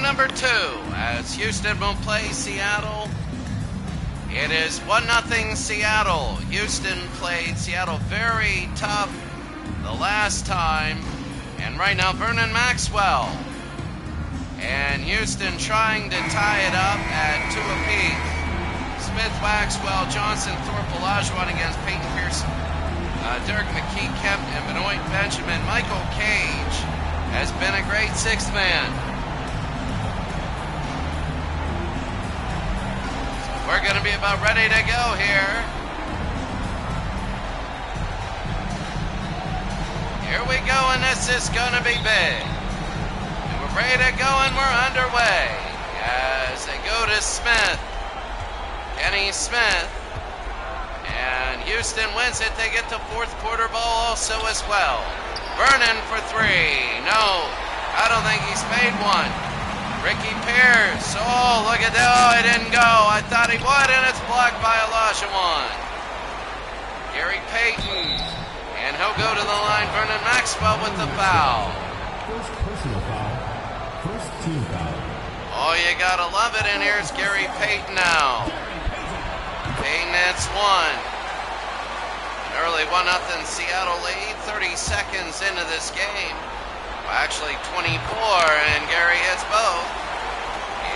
number 2 as Houston will play Seattle. It is 1-0 Seattle. Houston played Seattle very tough the last time. And right now, Vernon Maxwell and Houston trying to tie it up at 2 apiece. Smith, Waxwell, Johnson, Thorpe, Olajuwon against Peyton Pearson, Derek McKee, Kemp, and Benoit Benjamin. Michael Cage has been a great sixth man. So we're going to be about ready to go here. Here we go, and this is going to be big. And we're ready to go, and we're underway as they go to Smith. Kenny Smith. And Houston wins it. They get to fourth quarter ball also as well. Vernon for 3. No, I don't think he's made one. Ricky Pierce. Oh, look at that. Oh, he didn't go. I thought he would, and it's blocked by Olajuwon. Gary Payton. And he'll go to the line. Vernon Maxwell with the foul. First personal foul. First team foul. Oh, you gotta love it. And here's Gary Payton now. Payton, it's 1. An early 1-0 Seattle lead. 30 seconds into this game. Well, actually 24, and Gary hits both.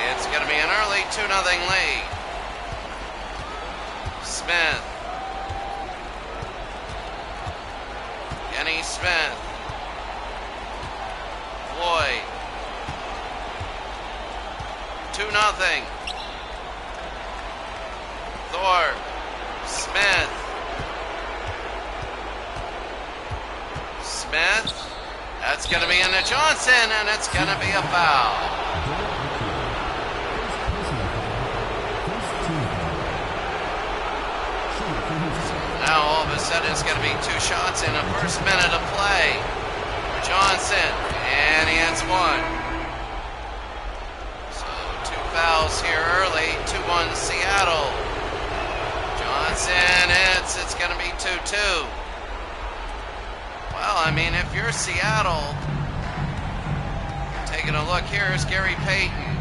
It's going to be an early 2-0 lead. Smith. Kenny Smith. Floyd. 2-0. Thorpe. Smith. Smith. That's going to be into Johnson, and it's going to be a foul. Now all of a sudden it's going to be 2 shots in the first minute of play for Johnson, and he hits 1. So 2 fouls here early. 2-1 Seattle. Johnson, it's going to be 2-2. Well, I mean, if you're Seattle, taking a look, here's Gary Payton.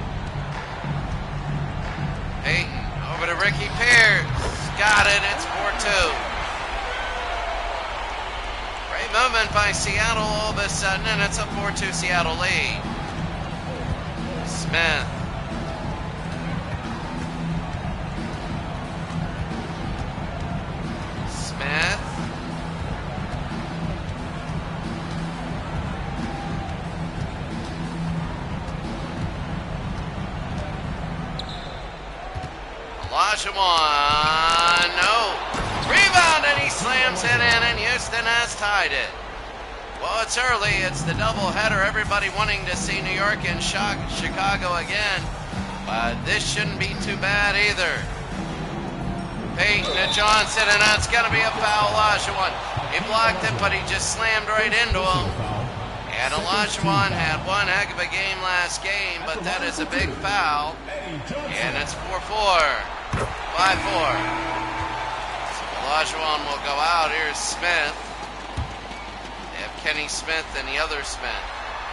Payton over to Ricky Pierce. Got it, it's 4-2. Great movement by Seattle all of a sudden, and it's a 4-2 Seattle lead. Smith. Smith. Olajuwon, no. Rebound, and he slams it in, and Houston has tied it. Well, it's early. It's the doubleheader. Everybody wanting to see New York and Chicago again. But this shouldn't be too bad either. Payton to Johnson, and that's going to be a foul. Olajuwon. He blocked it, but he just slammed right into him. And Olajuwon had one heck of a game last game, but that is a big foul. And it's 4-4. 5-4. So Olajuwon will go out. Here's Smith. They have Kenny Smith and the other Smith.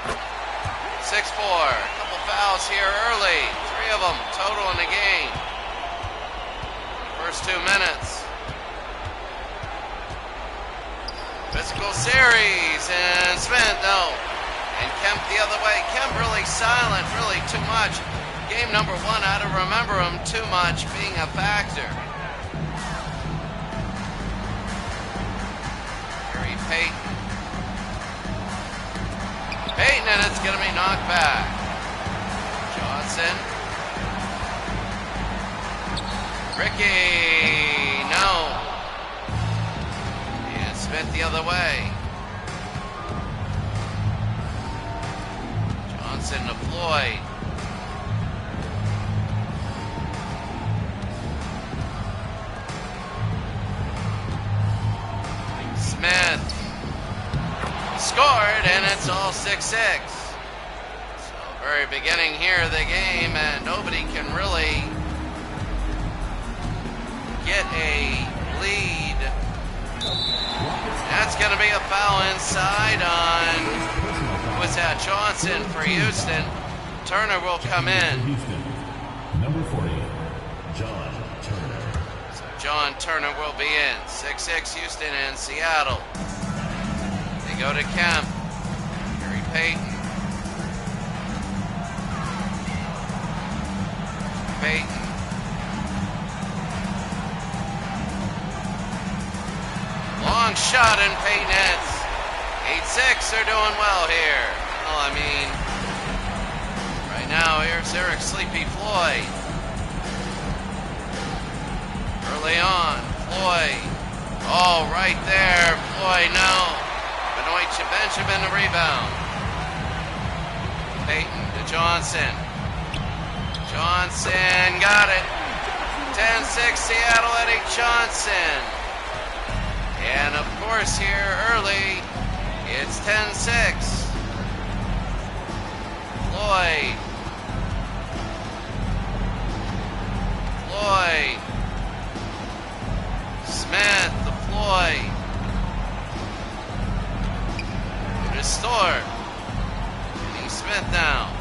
6-4. A couple fouls here early. 3 of them total in the game. First 2 minutes. Physical series, and Smith, no. And Kemp the other way. Kemp really silent, really too much. Game number 1, I don't remember him too much being a factor. Gary Payton. Payton, and it's going to be knocked back. Johnson. Ricky, no. And Smith the other way. Johnson to Floyd. Smith scored, and it's all 6-6. So very beginning here of the game, and nobody can really get a lead. That's going to be a foul inside on, who was that, Johnson for Houston. Turner will come in. Houston, number 40, John Turner. So John Turner will be in. 6-6 Houston and Seattle. They go to Kemp. Gary Payton. Payton. Long shot and Payton hits. 8-6, they're doing well here. Well, I mean, right now here's Eric Sleepy Floyd. Early on, Floyd. Oh, right there, Floyd, no. Benoit Benjamin the rebound. Payton to Johnson. Johnson got it. 10-6 Seattle, Eddie Johnson. And of course here early, it's 10-6. Floyd. Floyd. Smith to Floyd. To Storr. Kenny Smith now.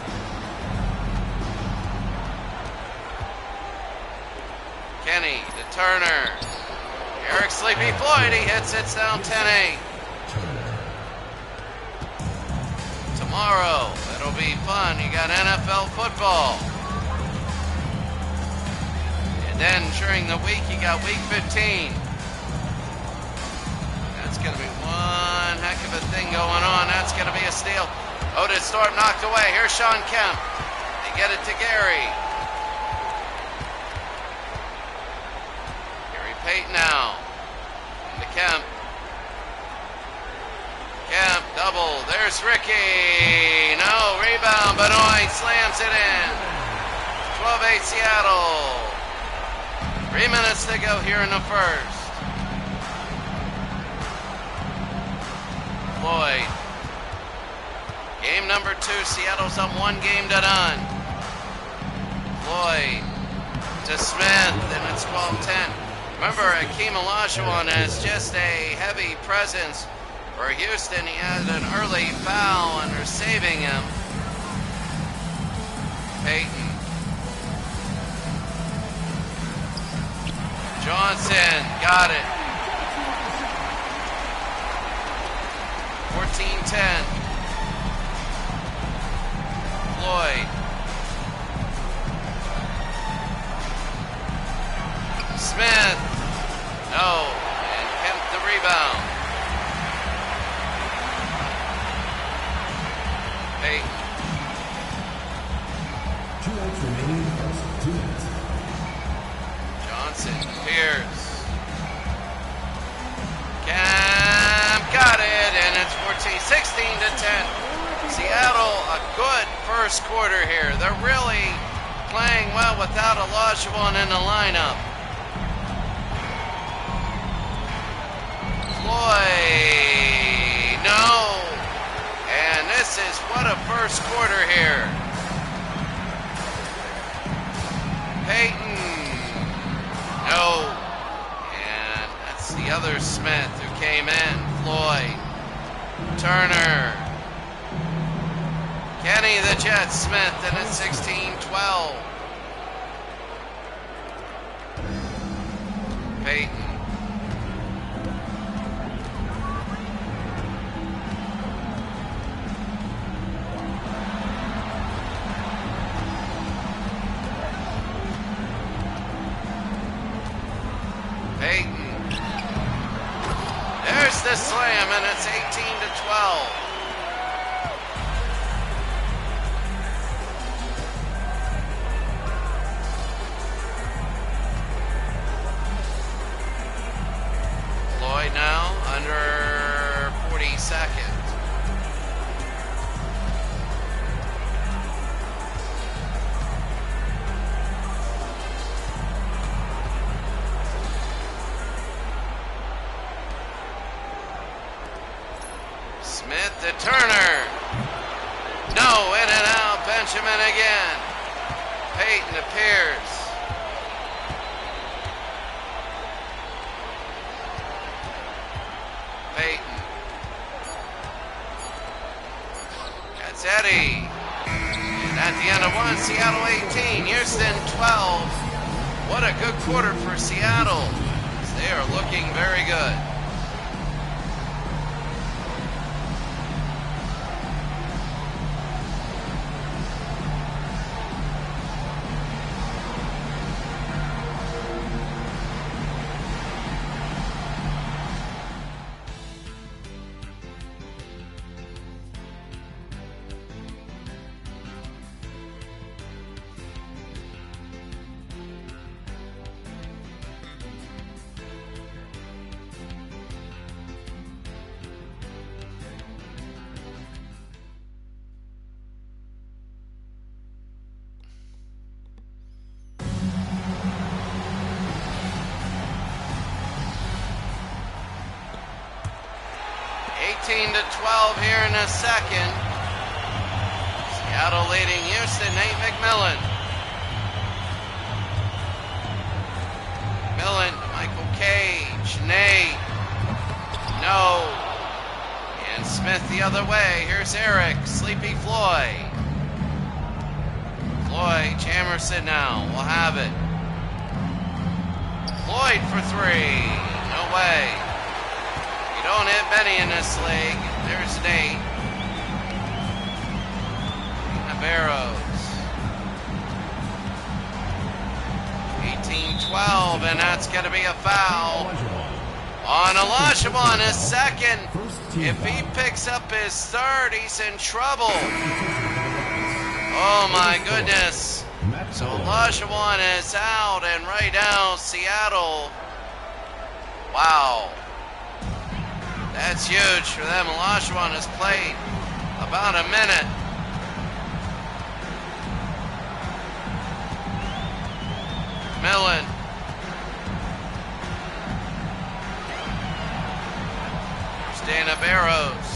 Kenny to Turner. Eric Sleepy Floyd, he hits it, down 10-8. Tomorrow, it'll be fun. You got NFL football. And then during the week, you got week 15. That's going to be one heck of a thing going on. That's going to be a steal. Otis Thorpe knocked away. Here's Sean Kemp. They get it to Gary. Payton now. Into Kemp. Kemp, double. There's Ricky. No, rebound. Benoit slams it in. 12-8 Seattle. 3 minutes to go here in the first. Floyd. Game number 2. Seattle's up 1 game to none. Floyd to Smith, and it's 12-10. Remember, Akeem Olajuwon is just a heavy presence for Houston. He had an early foul, and they're saving him. Payton. Johnson got it. 14-10. Floyd. Smith. No. And Kemp the rebound. Payton. 2 minutes remaining. 2 minutes. Johnson. Pierce. Kemp got it, and it's 16-10. Seattle, a good first quarter here. They're really playing well without Olajuwon in the lineup. Floyd, no. And this is what a first quarter here. Payton, no. And that's the other Smith who came in. Floyd, Turner, Kenny the Jet Smith, and it's 16-12. Payton. Payton. There's the slam, and it's 18-12. Floyd now under 40 seconds. Smith to Turner. No, in and out. Benjamin again. Payton to Pierce. Payton. That's Eddie. And at the end Atlanta 1, Seattle 18, Houston 12. What a good quarter for Seattle. They are looking very good. To 12 here in a second. Seattle leading Houston. Nate McMillan. McMillan, Michael Cage, Nate. No. And Smith the other way. Here's Eric. Sleepy Floyd. Floyd, Jamerson now. We'll have it. Floyd for three. No way. Don't hit many in this league. There's Nate. Navarros. 18-12, and that's going to be a foul on Olajuwon, his second. If he picks up his third, he's in trouble. Oh my goodness. So Olajuwon is out, and right now, Seattle. Wow. That's huge for them. Olajuwon has played about a minute. Millen. There's Dana Barrows.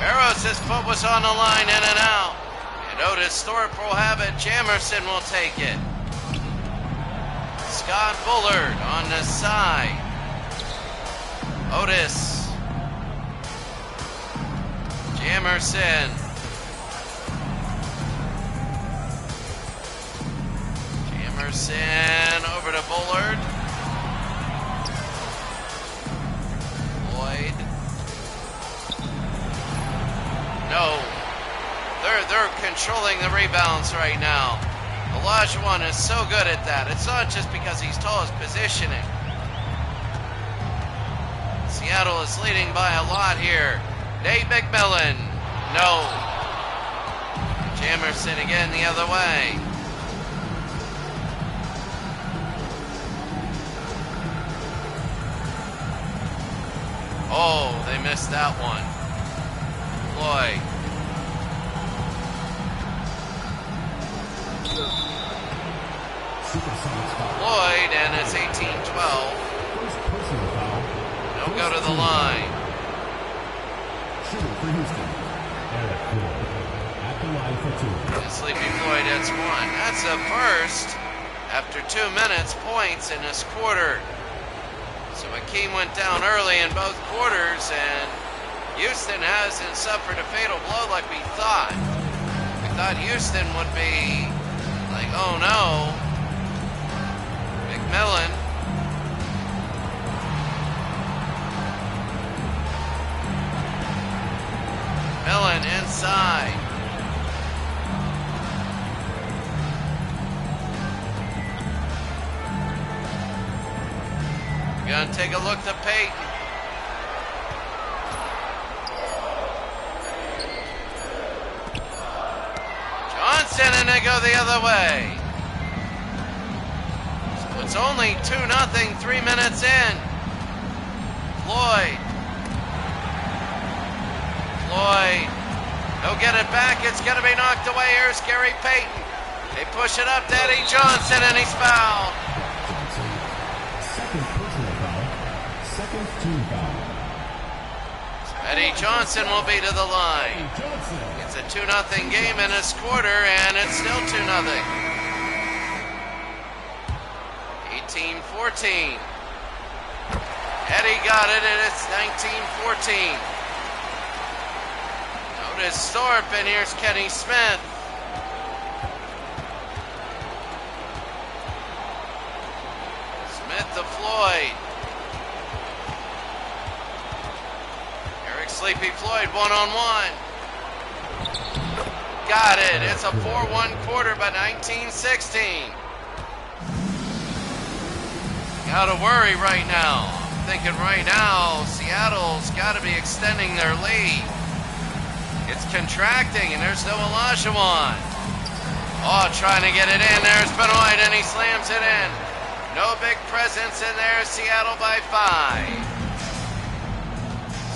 Barrows' foot was on the line, in and out. And Otis Thorpe will have it. Jamerson will take it. Scott Bullard on the side. Otis. Jamerson. Jamerson over to Bullard. Lloyd. No. They're controlling the rebounds right now. Olajuwon is so good at that. It's not just because he's tall, it's positioning. Seattle is leading by a lot here. Nate McMillan. No. Jamerson again the other way. Oh, they missed that one. Floyd. Floyd, and it's 18-12. Don't go to the line. Shooting for Houston. Eric Floyd at the line for two. And Sleepy Floyd hits one. That's a first after 2 minutes points in this quarter. So Akeem went down early in both quarters, and Houston hasn't suffered a fatal blow like we thought. We thought Houston would be like, oh no. McMillan. Millen inside. We're gonna take a look to Peyton. Johnson, and they go the other way. So it's only 2-0, 3 minutes in. Floyd. He'll get it back. It's going to be knocked away. Here's Gary Payton. They push it up to Eddie Johnson, and he's fouled. Second personal foul. Second team foul. So Eddie Johnson will be to the line. It's a 2-0 game in this quarter, and it's still 2-0. 18-14. Eddie got it, and it's 19-14. Otis Thorpe, and here's Kenny Smith. to Floyd. Eric Sleepy Floyd one-on-one. Got it. It's a 4-1 quarter by 1916. Gotta worry right now. I'm thinking right now, Seattle's got to be extending their lead. It's contracting, and there's no Olajuwon. Oh, trying to get it in. There's Benoit, and he slams it in. No big presence in there. Seattle by 5.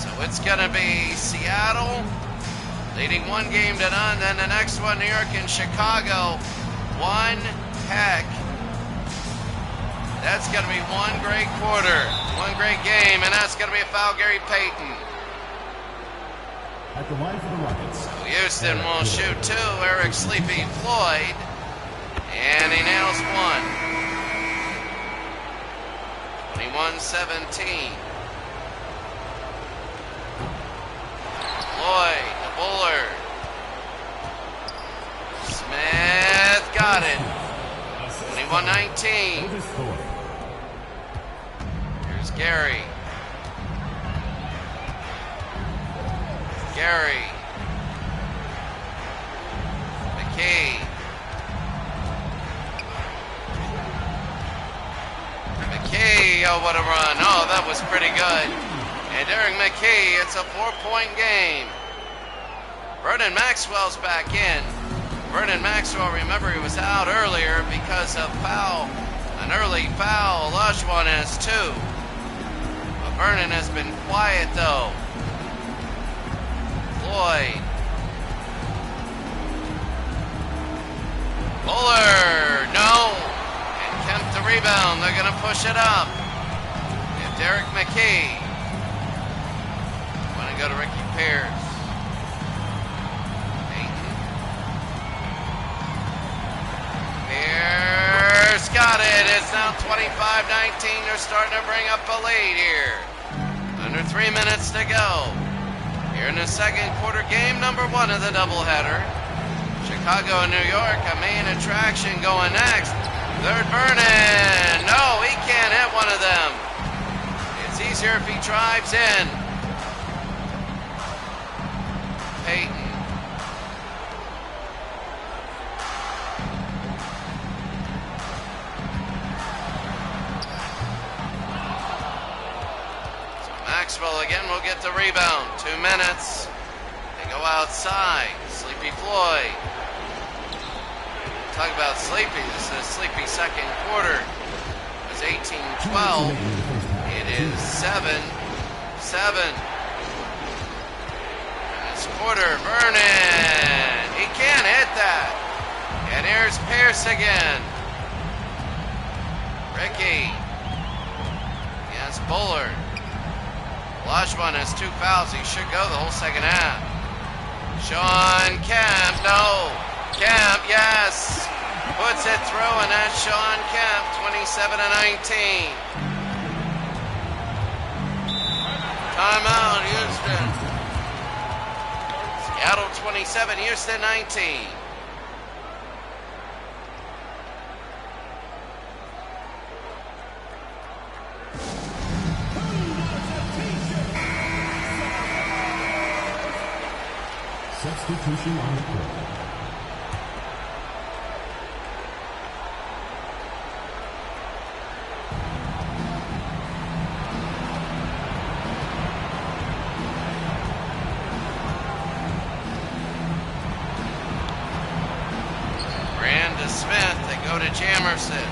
So it's going to be Seattle leading 1 game to none. Then the next one, New York and Chicago. 1 heck. That's going to be 1 great quarter, 1 great game, and that's going to be a foul, Gary Payton. At the line for the Rockets. So Houston will shoot 2, Eric Sleepy Floyd, and he nails 1. 21-17. Floyd, the Bullard. Smith got it. 21-19. Here's Gary. McKee. Oh, what a run. Oh, that was pretty good. And Derek McKee, it's a 4-point game. Vernon Maxwell's back in. Vernon Maxwell, remember, he was out earlier because of foul. An early foul. Olajuwon has 2. But Vernon has been quiet, though. Floyd. Bullard. No. And Kemp the rebound. They're going to push it up. And Derek McKee. Want to go to Ricky Pierce. Pierce got it. It's now 25-19. They're starting to bring up a lead here. Under 3 minutes to go. Here in the second quarter, game number 1 of the doubleheader. Chicago and New York, a main attraction going next. Third Vernon. No, he can't hit one of them. It's easier if he drives in. Payton. Maxwell again will get the rebound. 2 minutes. They go outside. Sleepy Floyd. Talk about sleepy. This is a sleepy second quarter. It's 18-12. It is 7-7. This quarter, Vernon. He can't hit that. And here's Pierce again. Ricky. Against Bullard. Olajuwon has 2 fouls. He should go the whole second half. Sean Kemp, no. Kemp, yes. Puts it through, and that's Sean Kemp, 27-19. Timeout, Houston. Seattle 27, Houston 19. Substitution on the court. Brand to Smith. They go to Jamerson.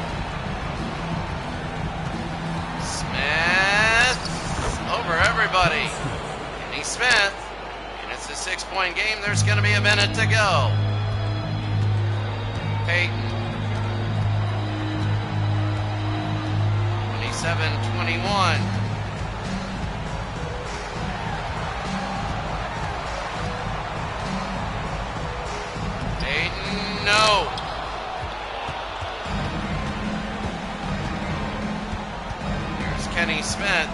Smith over everybody. Kenny Smith. It's a 6-point game. There's going to be a minute to go. Payton. 27-21. Payton, no. Here's Kenny Smith.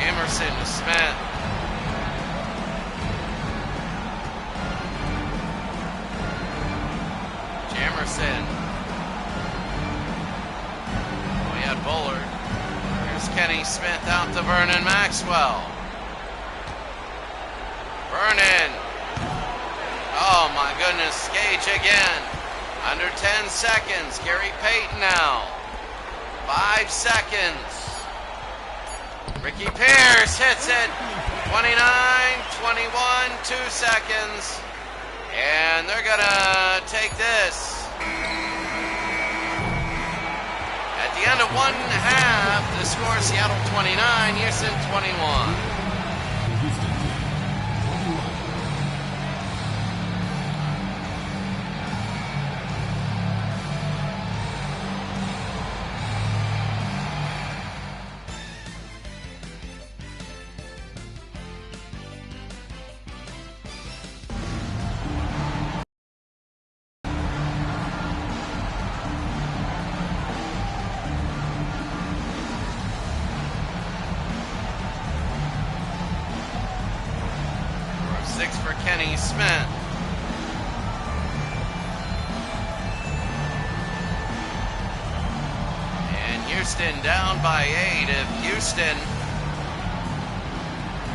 Emerson to Smith. Jamerson. had Bullard. Here's Kenny Smith out to Vernon Maxwell. Vernon. Oh my goodness, Gage again. Under 10 seconds. Gary Payton now. 5 seconds. Ricky Pierce hits it. 29, 21, 2 seconds. And they're gonna take this. At the end of 1/2, the score Seattle 29, Houston 21. Kenny Smith. And Houston down by 8. If Houston,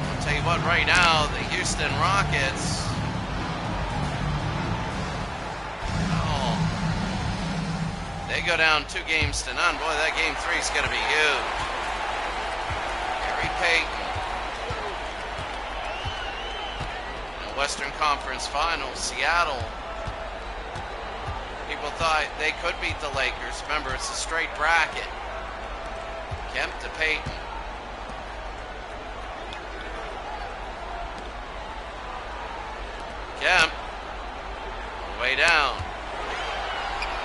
I'll tell you what, right now, the Houston Rockets, oh, they go down 2 games to none. Boy, that game 3 is going to be huge. Gary Payton. Western Conference Finals, Seattle. People thought they could beat the Lakers. Remember, it's a straight bracket. Kemp to Payton. Kemp. Way down.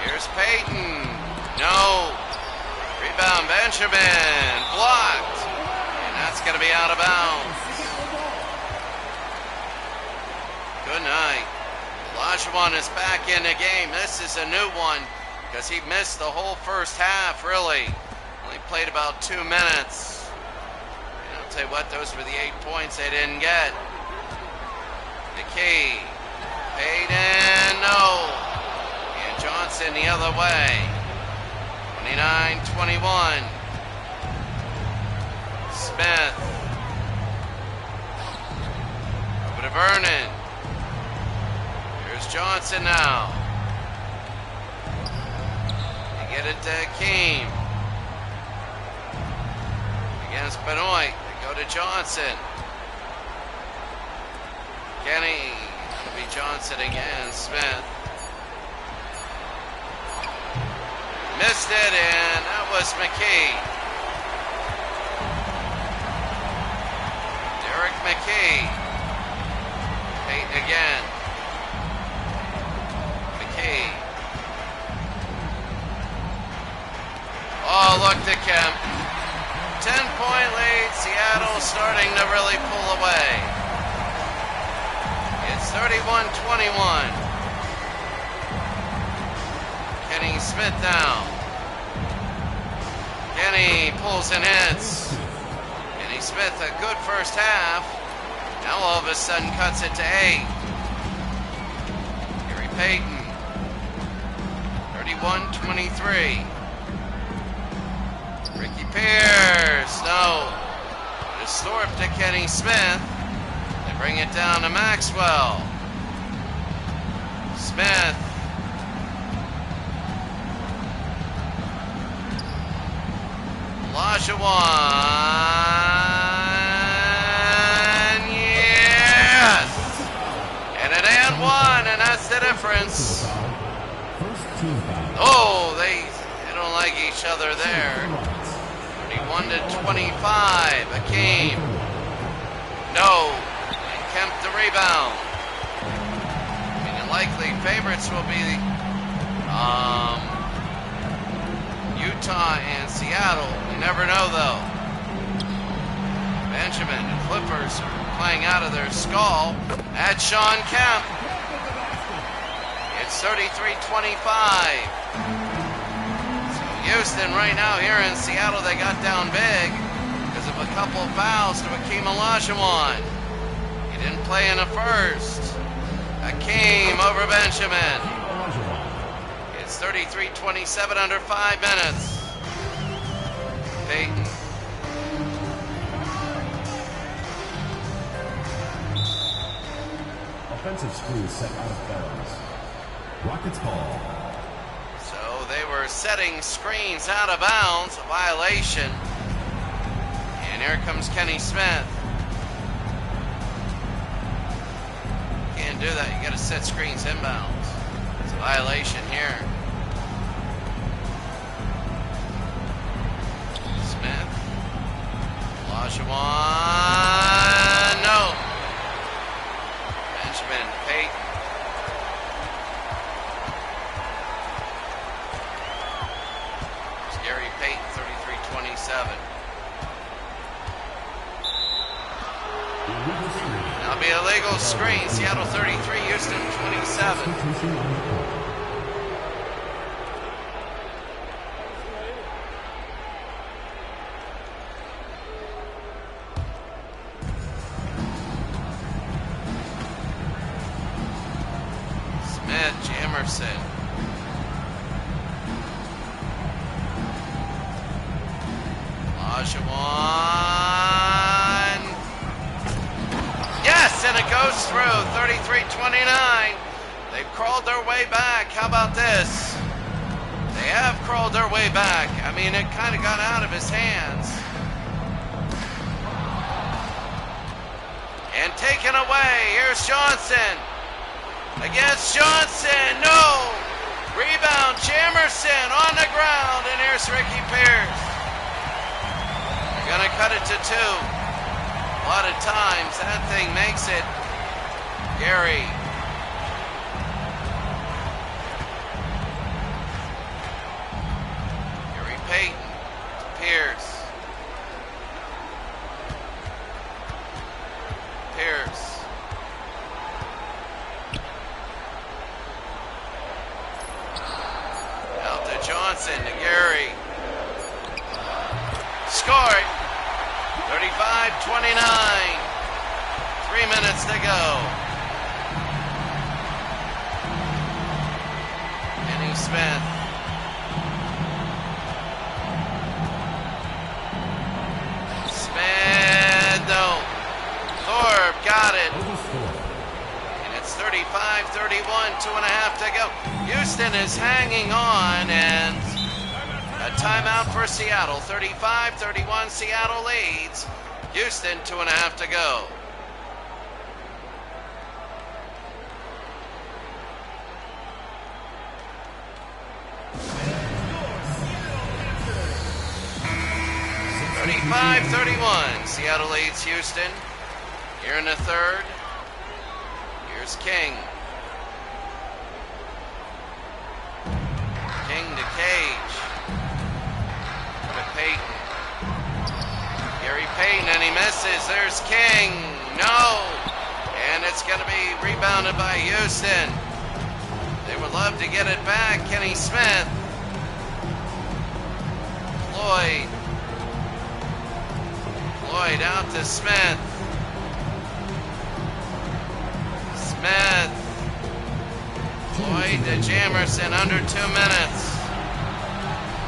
Here's Payton. No. Rebound, Benjamin. Blocked. And that's going to be out of bounds. Good night. Olajuwon is back in the game. This is a new one because he missed the whole first half, really. Only played about 2 minutes. And I'll tell you what, those were the 8 points they didn't get. The key. Payton, no. And Johnson the other way. 29-21. Smith. Over to Vernon. Johnson now. They get it to Keem. Against Benoit. They go to Johnson. Kenny. It'll be Johnson again. Smith. Missed it, and that was McKee. Derek McKee. Payton again. Oh, look to Kemp. 10-point lead. Seattle starting to really pull away. It's 31-21. Kenny Smith down. Kenny pulls and hits. Kenny Smith, a good first half. Now all of a sudden cuts it to 8. Gary Payton. 31-23. Ricky Pierce, no. Distorp to Kenny Smith. They bring it down to Maxwell. Smith. Olajuwon. Yes! And an and one, and that's the difference. Oh, they don't like each other there. 31-25. Akeem. No. And Kemp the rebound. I mean, the likely favorites will be Utah and Seattle. You never know, though. Benjamin, the Clippers are playing out of their skull. At Sean Kemp. It's 33-25. So Houston right now here in Seattle, they got down big because of a couple of fouls to Hakeem Olajuwon. He didn't play in the first. Hakeem over Benjamin. It's 33-27 under 5 minutes. Payton. Offensive screen set out of bounds. Rockets ball. So they were setting screens out of bounds, a violation. And here comes Kenny Smith. Can't do that. You got to set screens inbounds. It's a violation here. Smith. Olajuwon. No. Benjamin Payton. There's Gary Payton, 33-27. That'll be a legal screen. Seattle 33, Houston 27. Smith, Jamerson. Olajuwon. Yes, and it goes through. 33-29. They've crawled their way back. How about this? They have crawled their way back. I mean, it kind of got out of his hands. And taken away. Here's Johnson. Against Johnson. No. Rebound. Jamerson on the ground. And here's Ricky Pierce. They're going to cut it to 2. A lot of times that thing makes it. Gary. Gary Payton. Pierce. Pierce. Out to Johnson, to Gary. Scored. 35-29. 3 minutes to go. Kenny Smith. Smith, no. Thorpe got it. And it's 35-31, 2.5 to go. Houston is hanging on, and a timeout for Seattle. 35-31, Seattle leads. Houston, 2.5 to go. Seattle leads Houston. Here in the third. Here's King. King to Cage. To Payton. Gary Payton, and he misses. There's King. No. And it's going to be rebounded by Houston. They would love to get it back. Kenny Smith. Floyd. Floyd out to Smith. Smith. Floyd to Jamerson, under 2 minutes.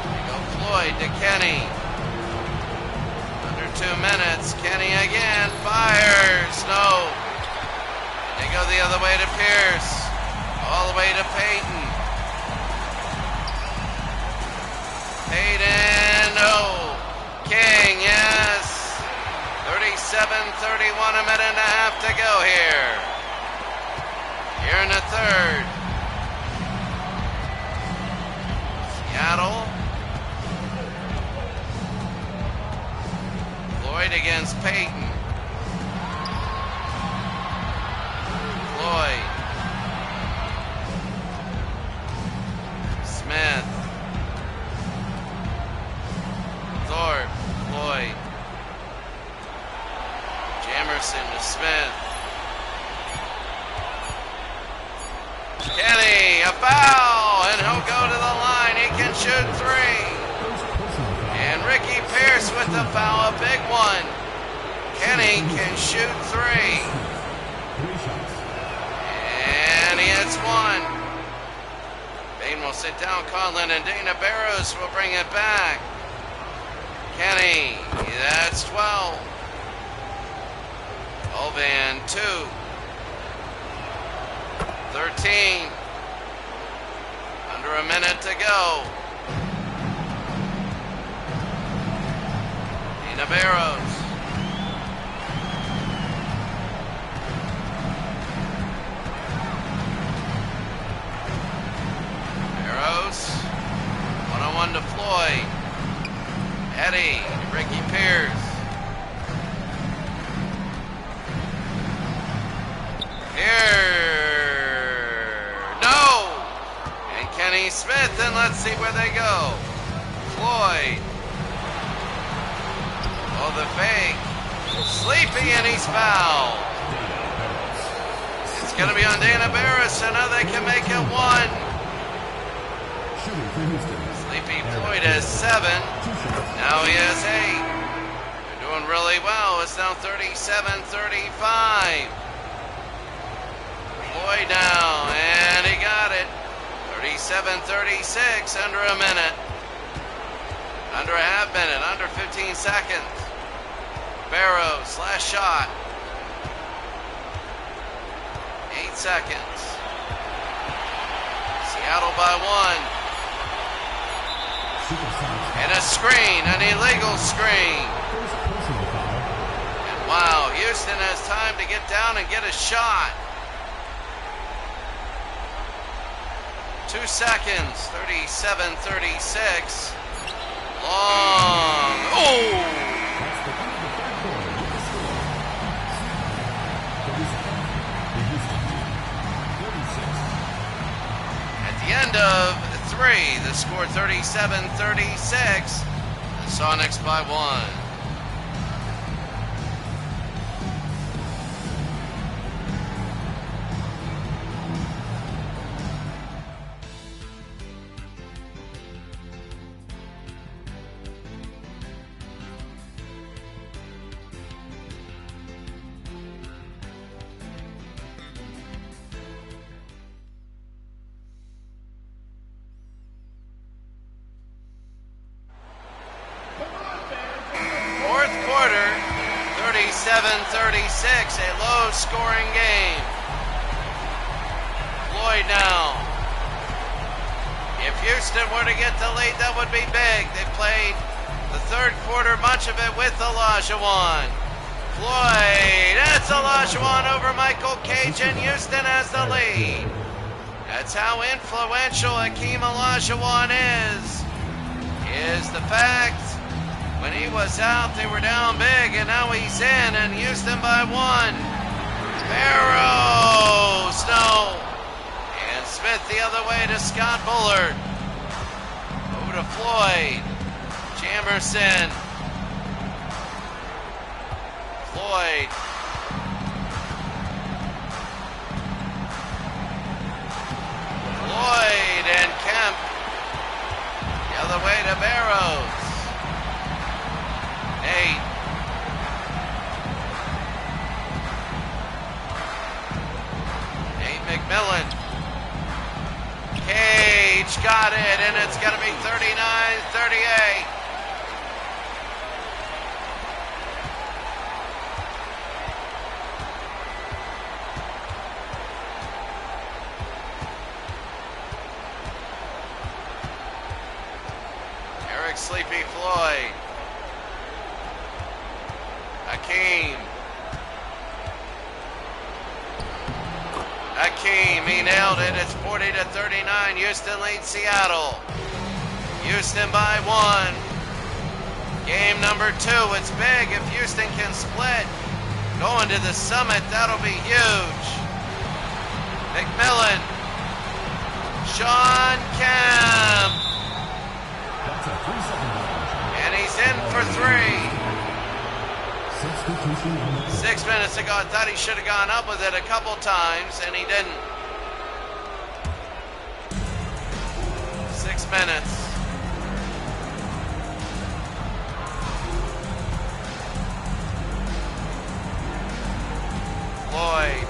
They go Floyd to Kenny. Under 2 minutes. Kenny again. Fires. No. They go the other way to Pierce. All the way to Payton. Payton. No. King. Yes. 37-31, a minute and a half to go here. Here in the third. Seattle. Floyd against Payton. Floyd. Smith. Thorpe. Floyd. Jamerson to Smith. Kenny, a foul, and he'll go to the line. He can shoot 3. And Ricky Pierce with the foul, a big one. Kenny can shoot 3. And he hits 1. Bain will sit down. Conlon and Dana Barrows will bring it back. Kenny, that's 12. 12 and 2. 13. Under a minute to go. Dina Barrows. Barrows. 1-on-1 to Floyd. Eddie, Ricky Pierce. Here. No! And Kenny Smith, and let's see where they go. Floyd. Oh, the fake. Sleepy, and he's fouled. It's going to be on Dana Barris, so now they can make it 1. Sleepy Floyd has 7. Now he has 8. They're doing really well. It's now 37-35. Floyd now, and he got it. 37-36, under a minute. Under a half minute, under 15 seconds. Barrows, last shot. 8 seconds. Seattle by 1. And a screen, an illegal screen. And wow, Houston has time to get down and get a shot. 2 seconds, 37-36. Long. Oh! At the end of 3, the score 37-36. The Sonics by 1. Fourth quarter, 37-36, a low-scoring game. Floyd now. If Houston were to get the lead, that would be big. They played the third quarter, much of it with Olajuwon. Floyd, that's Olajuwon over Michael Cage, and Houston has the lead. That's how influential Hakeem Olajuwon is the fact when he was out, they were down big, and now he's in, and Houston by 1. Barrows, no. And Smith the other way to Scott Bullard. Over to Floyd. Jamerson. Floyd. Floyd and Kemp. The other way to Barrows. Nate. Nate McMillan. Cage got it, and it's going to be 39-38. Eric Sleepy Floyd. Hakeem, he nailed it. It's 40-39. Houston leads Seattle. Houston by 1. Game number 2. It's big if Houston can split. Going to the summit, that'll be huge. McMillan. Sean Kemp. And he's in for 3. 6 minutes ago, I thought he should have gone up with it a couple times, and he didn't. 6 minutes. Floyd.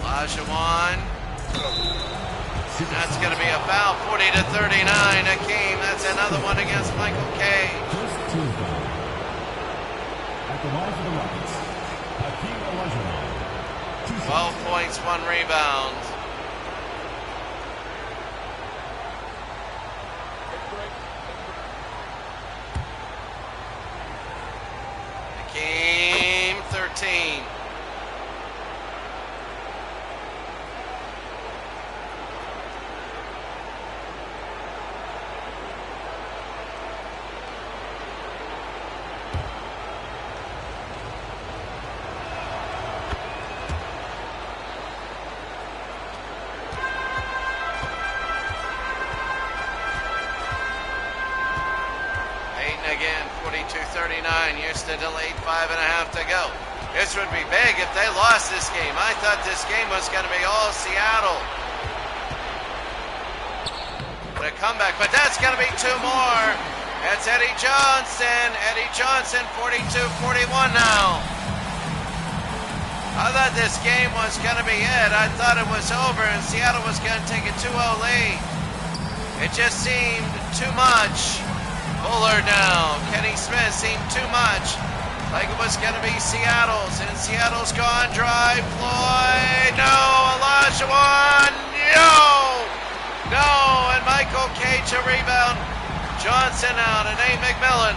Olajuwon. That's going to be a foul, 40-39. Hakeem, gets another one against Michael Cage. First team foul. At the line for the Rockets, Hakeem Olajuwon. 12 points, 1 rebound. Hakeem, 13. Again, 42-39. Houston delayed 5.5 to go. This would be big if they lost this game. I thought this game was going to be all Seattle. The comeback, but that's going to be 2 more. That's Eddie Johnson. Eddie Johnson, 42-41 now. I thought this game was going to be it. I thought it was over and Seattle was going to take a 2-0 lead. It just seemed too much. Bullard now. Kenny Smith seemed too much like it was going to be Seattle's. And Seattle's gone dry. Floyd. No. Olajuwon. No. No. And Michael Cage a rebound. Johnson out. And A. McMillan.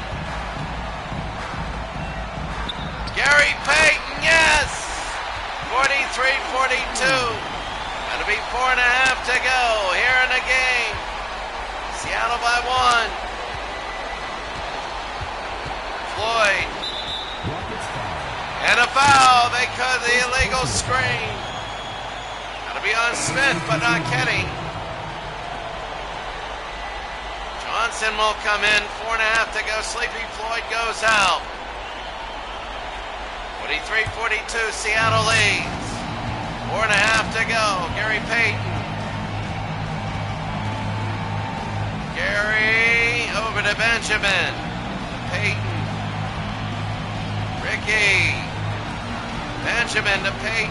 Gary Payton. Yes. 43-42. That'll be 4.5 to go here in the game. Seattle by 1. Floyd. And a foul because the illegal screen. That'll be on Smith, but not Kenny. Johnson will come in. 4.5 to go. Sleepy Floyd goes out. 43-42. Seattle leads. 4.5 to go. Gary Payton. Gary over to Benjamin. Payton. Ricky. Benjamin to Payton.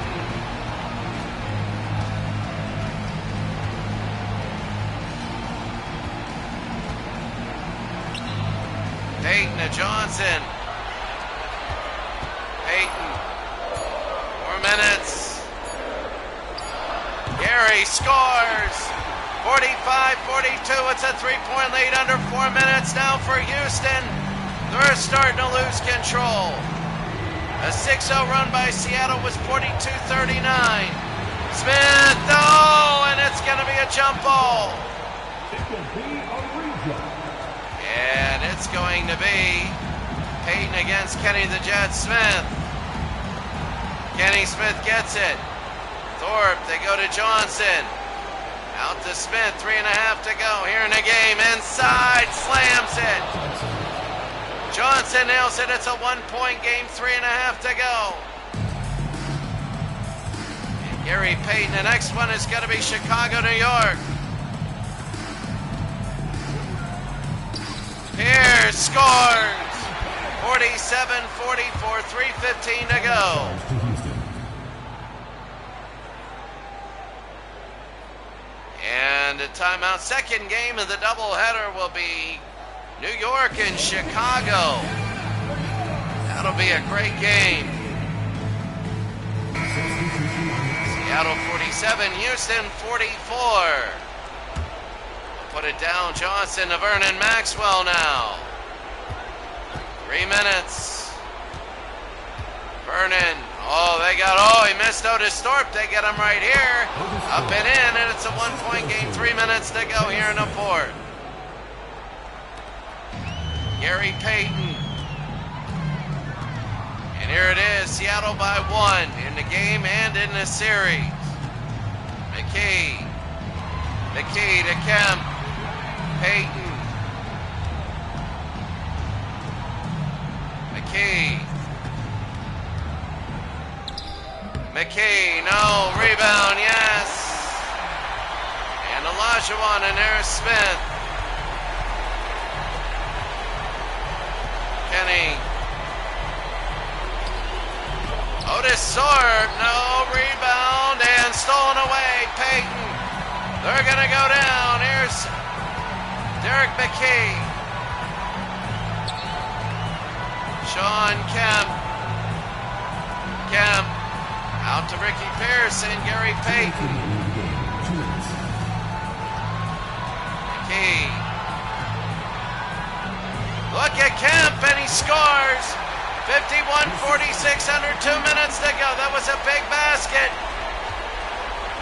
Payton to Johnson. Payton. 4 minutes. Gary scores. 45-42. It's a 3-point lead under 4 minutes now for Houston. They're starting to lose control. A 6-0 run by Seattle was 42-39. Smith, oh, and it's going to be a jump ball. It will be a rejump. And it's going to be Payton against Kenny the Jet Smith. Kenny Smith gets it. Thorpe, they go to Johnson. Out to Smith, 3.5 to go here in the game. Inside, slams it. Johnson nails it. It's a 1-point game, 3.5 to go. And Gary Payton, the next one is going to be Chicago, New York. Pierce scores. 47-44, 3:15 to go. And a timeout. Second game of the doubleheader will be New York and Chicago. That'll be a great game. Seattle 47, Houston 44. Put it down, Johnson to Vernon Maxwell now. 3 minutes. Vernon, he missed Otis Thorpe. They get him right here. Up and in, and it's a 1-point game. 3 minutes to go here in the fourth. Gary Payton. And here it is, Seattle by 1 in the game and in the series. McKee to Kemp. Payton. McKee, no, rebound, yes. And Olajuwon, and there's Smith. Kenny. Otis Thorpe, no, rebound, and stolen away. Payton. They're going to go down. Here's Derek McKee. Sean Kemp. Kemp. Out to Ricky Pierce and Gary Payton. McKee. Look at Kemp and he scores. 51-46 under 2 minutes to go. That was a big basket.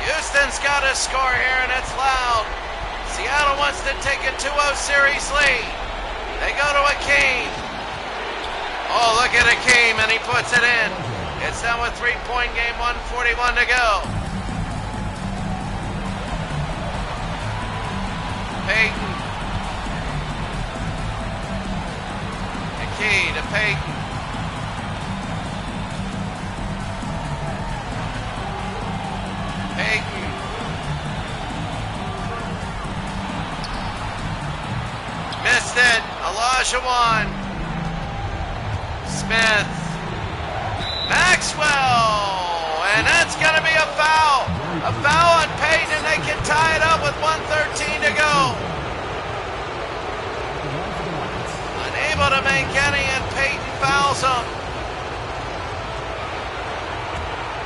Houston's got to score here and it's loud. Seattle wants to take a 2-0 series lead. They go to Akeem. Oh, look at Akeem and he puts it in. It's down with 3-point game, 1:41 to go. Payton. McKee to Payton. Payton. Missed it. Olajuwon. Smith. Maxwell. And that's going to be a foul. A foul on Payton, and they can tie it up with 1:13 to go. Unable to make any, and Payton fouls him.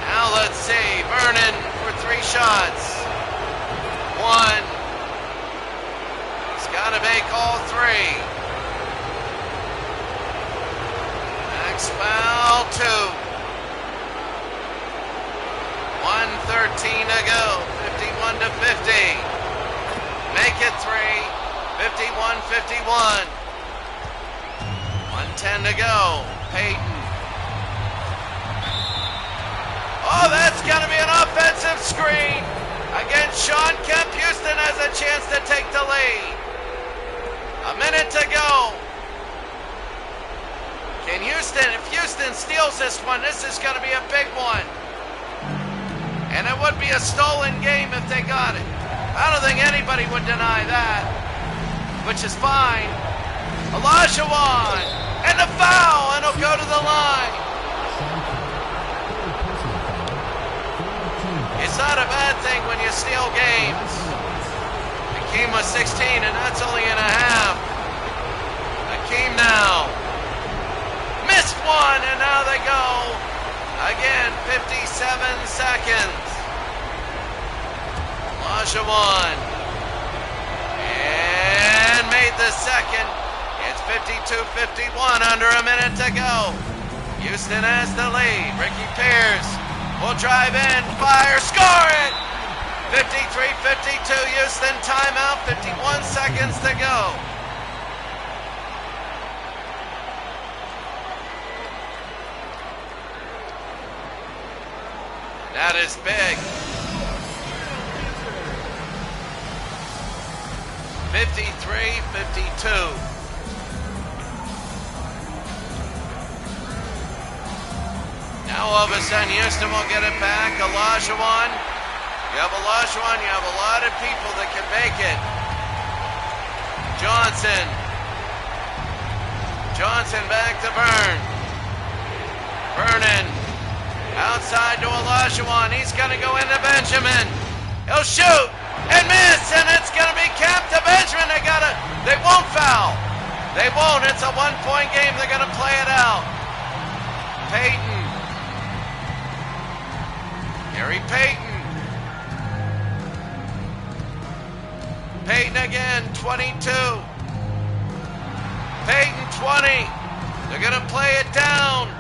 Now let's see. Vernon for 3 shots. 1. He's got to make all 3. Maxwell 2. 1:13 to go. 51-50. Make it 3. 51-51. 1:10 to go. Payton. Oh, that's going to be an offensive screen against Sean Kemp. Houston has a chance to take the lead. A minute to go. Can Houston, if Houston steals this one, this is going to be a big one. And it would be a stolen game if they got it. I don't think anybody would deny that, which is fine. Olajuwon, and the foul, and he'll go to the line. It's not a bad thing when you steal games. Akeem was 16, and that's only in a half. Akeem now. Missed one, and now they go. Again, 57 seconds. Olajuwon. And made the second. It's 52-51, under a minute to go. Houston has the lead. Ricky Pierce will drive in, fire, score it! 53-52, Houston timeout, 51 seconds to go. That is big. 53-52. Now all of a sudden Houston will get it back. Olajuwon. You have Olajuwon, you have a lot of people that can make it. Johnson. Johnson back to Byrne. Vernon. Outside to Olajuwon. He's going to go into Benjamin. He'll shoot and miss, and it's going to be capped to Benjamin. They won't foul. They won't. It's a 1-point game. They're going to play it out. Payton. Gary Payton. Payton again, 22. Payton 20. They're going to play it down.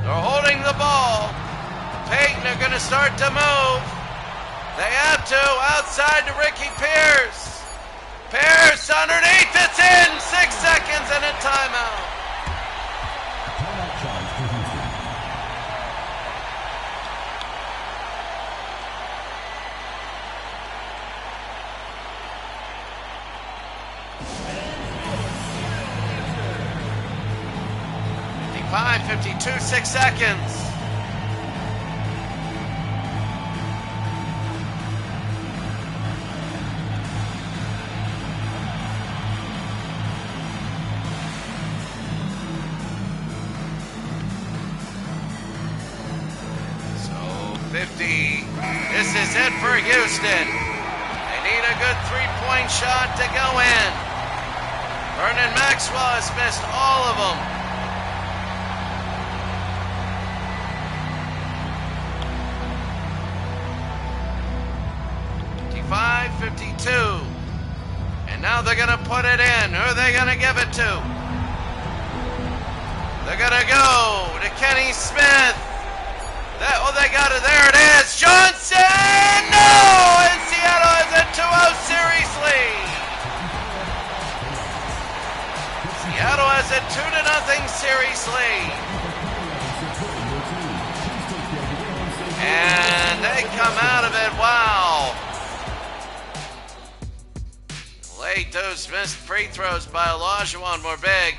They're holding the ball. Payton are going to start to move. They have to. Outside to Ricky Pierce. Pierce underneath. It's in. 6 seconds and a timeout. Timeout charge for Houston. Five, 52, 6 seconds. So 50. This is it for Houston. They need a good 3-point shot to go in. Maxwell has missed all of them. 52. And now they're going to put it in. Who are they going to give it to? They're going to go to Kenny Smith. They got it. There it is. Johnson! No! And Seattle has a 2-0 series lead. Seattle has a 2-0 series lead. And they come out of it. Wow. Late, those missed free throws by Olajuwon were big.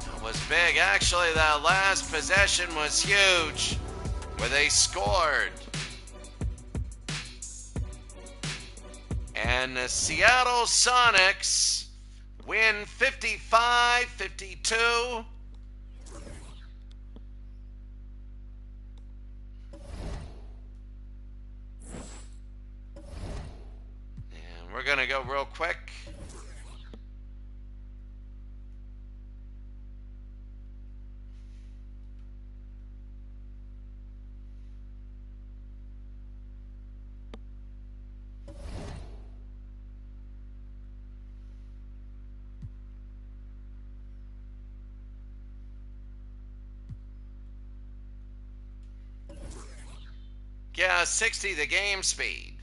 It was big. Actually, that last possession was huge, where they scored. And the Seattle Sonics win 55-52. We're going to go real quick. Yeah, 60 the game speed.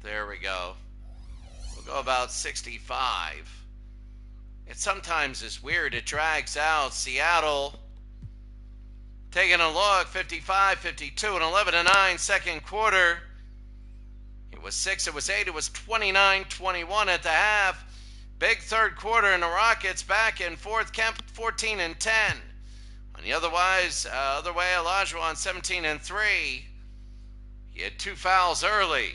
There we go. We'll go about 65. It sometimes is weird. It drags out. Seattle taking a look. 55-52 and 11-9 second quarter. It was 6. It was 8. It was 29-21 at the half. Big third quarter, and the Rockets back in fourth, kept 14-10. On the other way, Olajuwon 17-3. He had 2 fouls early.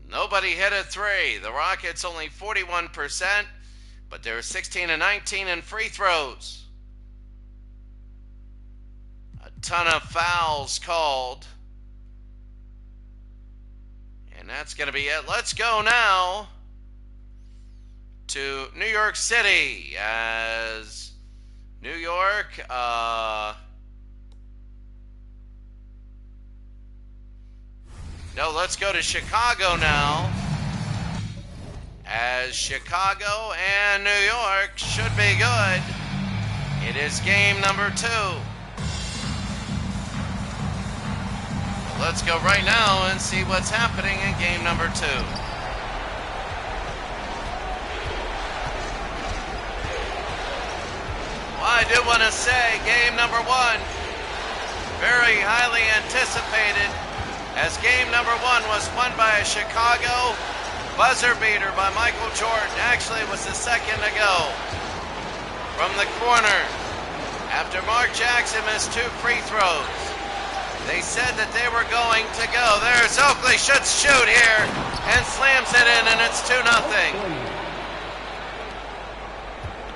Nobody hit a 3. The Rockets only 41%, but they're 16-19 in free throws. A ton of fouls called. And that's going to be it. Let's go now to New York City as New York no, let's go to Chicago now as Chicago and New York should be good. It is game number 2. Let's go right now and see what's happening in game number 2. Well, I do want to say game number 1, very highly anticipated, as game number 1 was won by a Chicago buzzer beater by Michael Jordan. Actually, it was the second to go from the corner after Mark Jackson missed 2 free throws. They said that they were going to go. There's Oakley, should shoot here, and slams it in, and it's 2-0.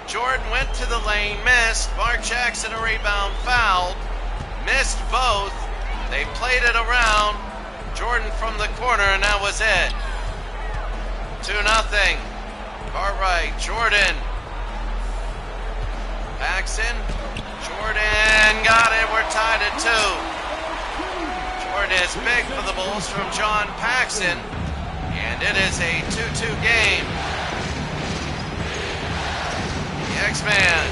Jordan went to the lane, missed. Mark Jackson a rebound, fouled, missed both. They played it around. Jordan from the corner, and that was it. 2-0. Cartwright, Jordan. Paxson. Jordan got it. We're tied at 2. Jordan is big for the Bulls from John Paxson. And it is a 2-2 game. The X-Man.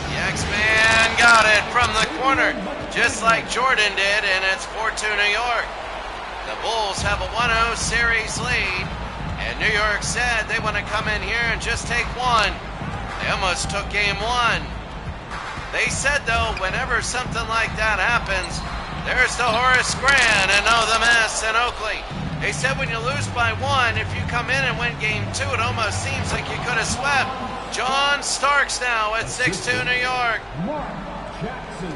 The X-Man got it from the corner, just like Jordan did, and it's 4-2 New York. The Bulls have a 1-0 series lead, and New York said they want to come in here and just take 1. They almost took game 1. They said, though, whenever something like that happens, there's the Horace Grant and the mess in Oakley. They said when you lose by 1, if you come in and win game 2, it almost seems like you could have swept. John Starks now at 6-2 New York. Mark Jackson.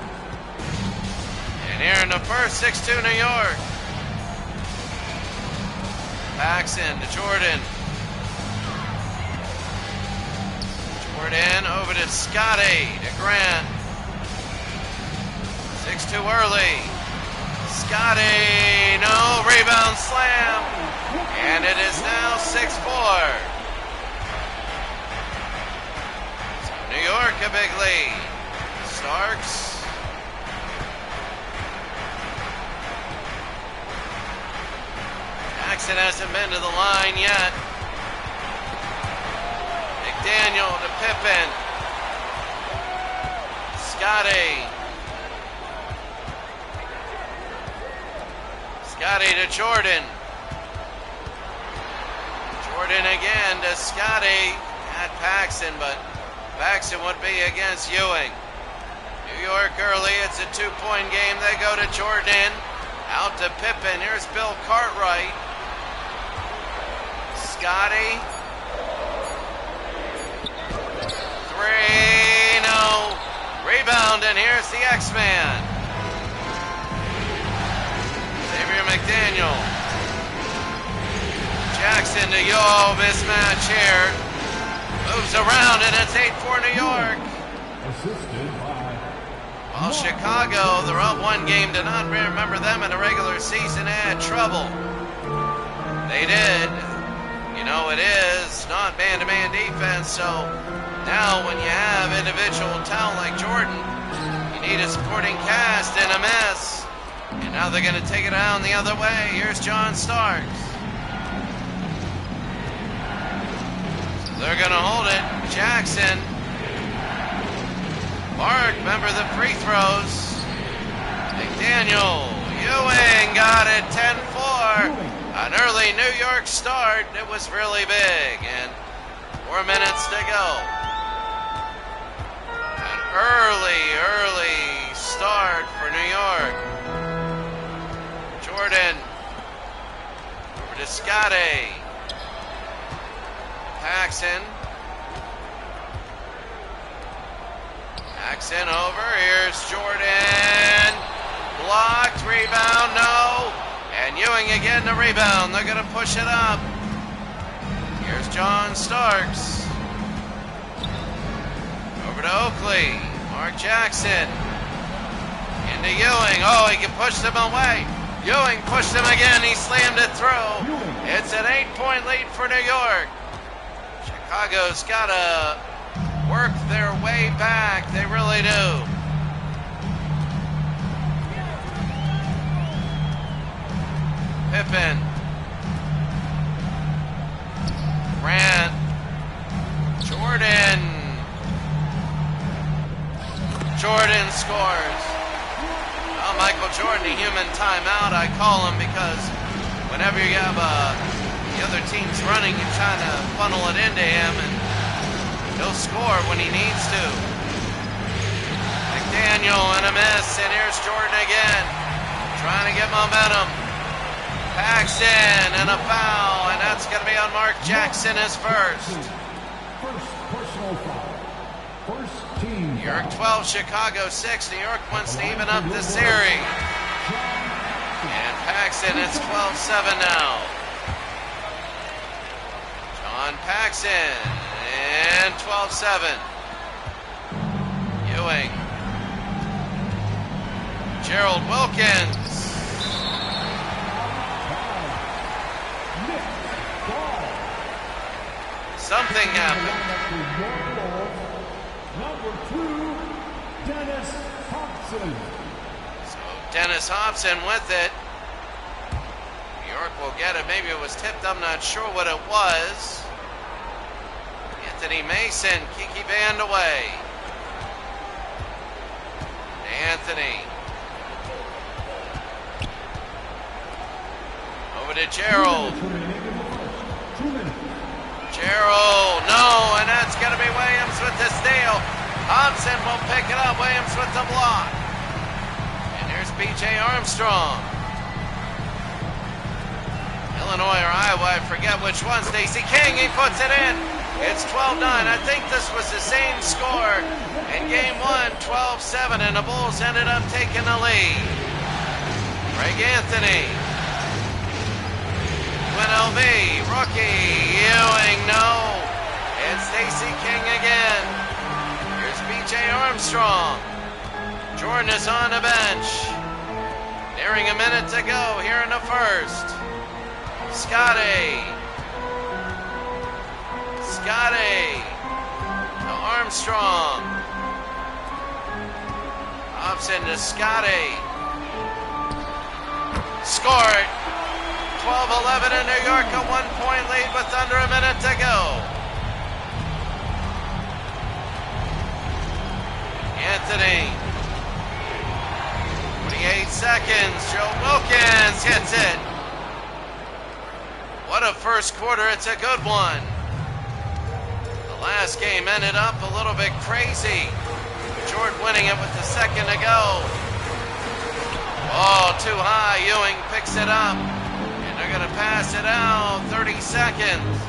And here in the first, 6-2 New York. Paxson to Jordan. Jordan over to Scotty, to Grant. 6 too early. Scotty, no, rebound slam. And it is now 6-4. So New York a big lead. Starks. Jackson hasn't been to the line yet. McDaniel to Pippen. Scotty. Scotty to Jordan. Jordan again to Scotty. At Paxson, but Paxson would be against Ewing. New York early. It's a 2-point game. They go to Jordan. Out to Pippen. Here's Bill Cartwright. Scotty. 3, no. Rebound, and here's the X-Man. Xavier McDaniel. Jackson to Yo, mismatch here. Moves around, and it's 8-4 New York. Assisted by Well, Chicago, they're up one game. Did not remember them in the regular season. They had trouble. They did. You know, it is not man-to-man defense, so now when you have individual talent like Jordan, you need a supporting cast and a miss. And now they're going to take it down the other way. Here's John Starks. So they're going to hold it. Jackson. Mark, remember the free throws. McDaniel. Ewing got it. 10-4. An early New York start. It was really big. And 4 minutes to go. An early start for New York. Jordan. Over to Scotty. Paxson. Paxson over. Here's Jordan. Blocked. Rebound. No. And Ewing again to rebound. They're going to push it up. Here's John Starks. Over to Oakley. Mark Jackson. Into Ewing. Oh, he can push them away. Ewing pushed him again. He slammed it through. It's an 8-point lead for New York. Chicago's got to work their way back. They really do. Pippen. Grant. Jordan. Jordan scores. Oh, Michael Jordan, a human timeout. I call him because whenever you have the other team's running, you're trying to funnel it into him, and he'll score when he needs to. McDaniel and a miss, and here's Jordan again, trying to get momentum. Paxson and a foul, and that's going to be on Mark Jackson, his first. first personal foul. First team. New York 12, Chicago 6. New York wants to even up the series. And Paxson, it's 12-7 now. John Paxson, and 12-7. Ewing. Gerald Wilkins. Something happened. Number 2, Dennis Hobson. So Dennis Hobson with it. New York will get it. Maybe it was tipped. I'm not sure what it was. Anthony Mason, Kiki Band away. Anthony. Over to Gerald. 2 minutes. Gerald, no, and that's going to be Williams with the steal. Hobson will pick it up. Williams with the block. And here's B.J. Armstrong. Illinois or Iowa, I forget which one. Stacey King, he puts it in. It's 12-9. I think this was the same score in game 1, 12-7, and the Bulls ended up taking the lead. Greg Anthony. UNLV, rookie, Ewing, no. It's Stacey King again. Here's BJ Armstrong. Jordan is on the bench. Nearing a minute to go here in the first. Scotty to Armstrong. Hobson to Scotty. Scored. 12-11 in New York, a 1-point lead with under a minute to go. Anthony. 28 seconds. Joe Wilkins hits it. What a first quarter. It's a good one. The last game ended up a little bit crazy. Jordan winning it with the second to go. Oh, too high. Ewing picks it up. And they're going to pass it out. 30 seconds.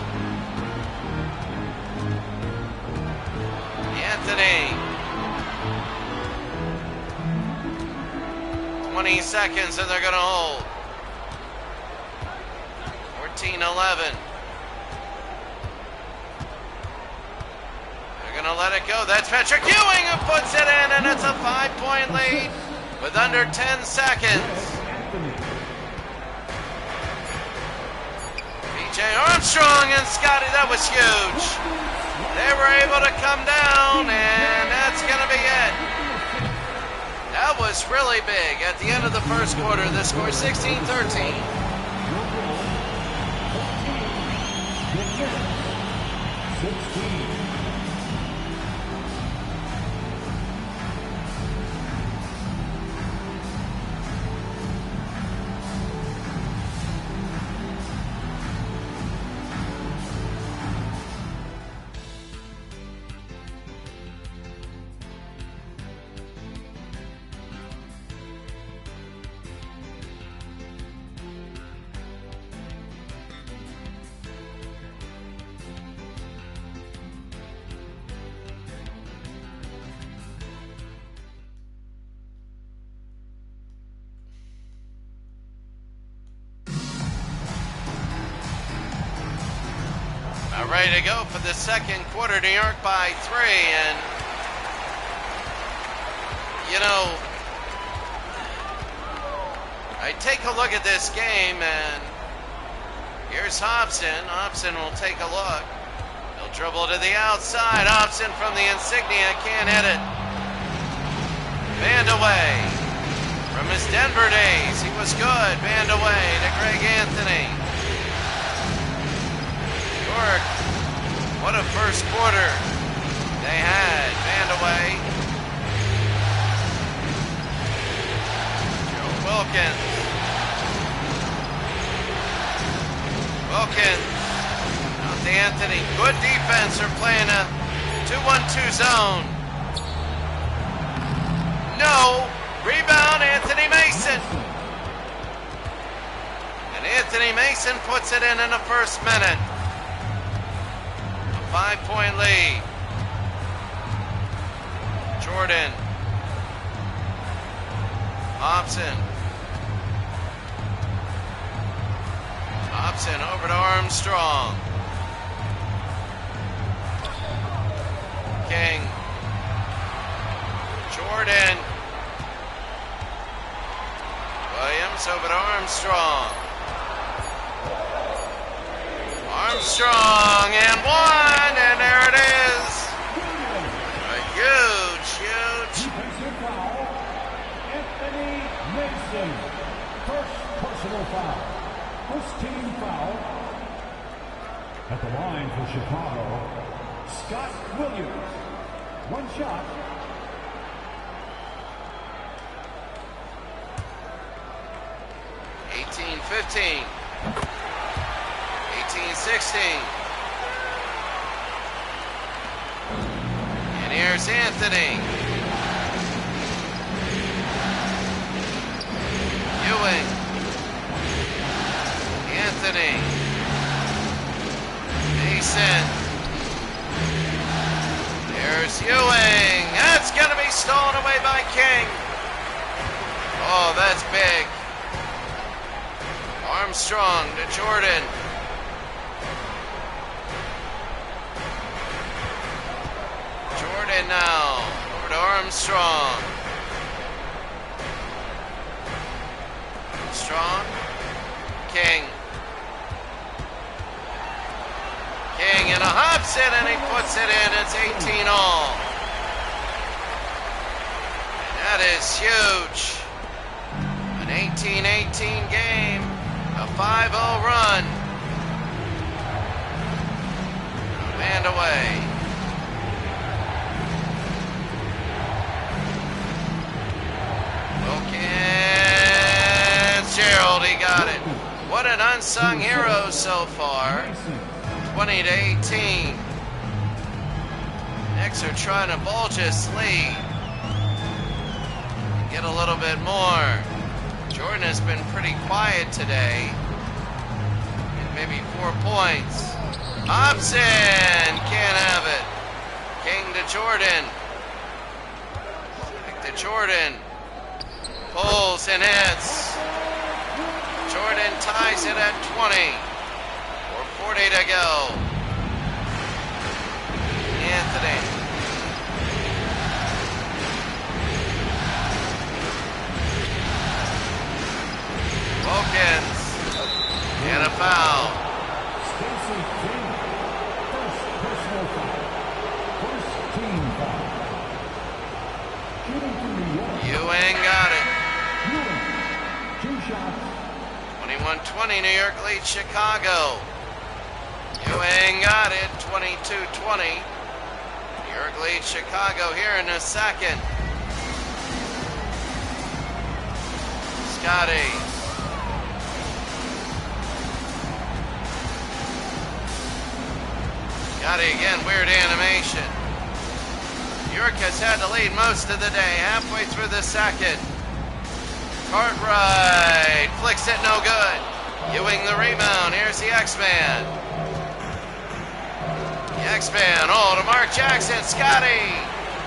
Anthony. 20 seconds and they're going to hold. 14-11. They're going to let it go. That's Patrick Ewing who puts it in, and it's a 5-point lead with under 10 seconds. BJ Armstrong and Scotty, that was huge. They were able to come down, and that's going to be it. That was really big. At the end of the first quarter, the score 16-13. Ready to go for the second quarter. New York by 3, and you know, I take a look at this game, and here's Hobson. Hobson will take a look. He'll dribble to the outside. Hobson from the insignia can't hit it. Band away from his Denver days. He was good. Band away to Greg Anthony. York. What a first quarter they had. Band away. Joe Wilkins. Out to Anthony. Good defense. They're playing a 2-1-2 zone. No. Rebound, Anthony Mason. And Anthony Mason puts it in the first minute. 5-point lead. Jordan. Hobson. Hobson over to Armstrong. King. Jordan. Williams over to Armstrong. Armstrong and one, and there it is. A huge. Defensive foul. Anthony Mason. First personal foul. First team foul. At the line for Chicago, Scott Williams. One shot. (18-15). 18-16. And here's Anthony. Ewing. Anthony. Mason. There's Ewing. That's going to be stolen away by King. Oh, that's big. Armstrong to Jordan. Jordan now. Over to Armstrong. Strong. King. King and a Hobson, and he puts it in. It's 18 all. And that is huge. An 18-18 game. A 5-0 run. A band away. Wilkins. Gerald, he got it. What an unsung hero so far. 20-18. Knicks are trying to bulge this lead. Get a little bit more. Jordan has been pretty quiet today. And maybe 4 points. Hobson can't have it. King to Jordan. Back to Jordan. Pulls and hits. Jordan ties it at 20. 4:40 to go. Anthony. Wilkins. And a foul. Stacey King. First personal foul. First team foul. Shooting from New York. Ewing got it. Ewing. 2 shots. 21-20, New York leads Chicago. Ewing got it, 22-20. New York leads Chicago here in the second. Scotty. Scotty again, weird animation. New York has had the lead most of the day, halfway through the second. Cartwright flicks it, no good. Ewing the rebound. Here's the X-Man. The X-Man, to Mark Jackson. Scotty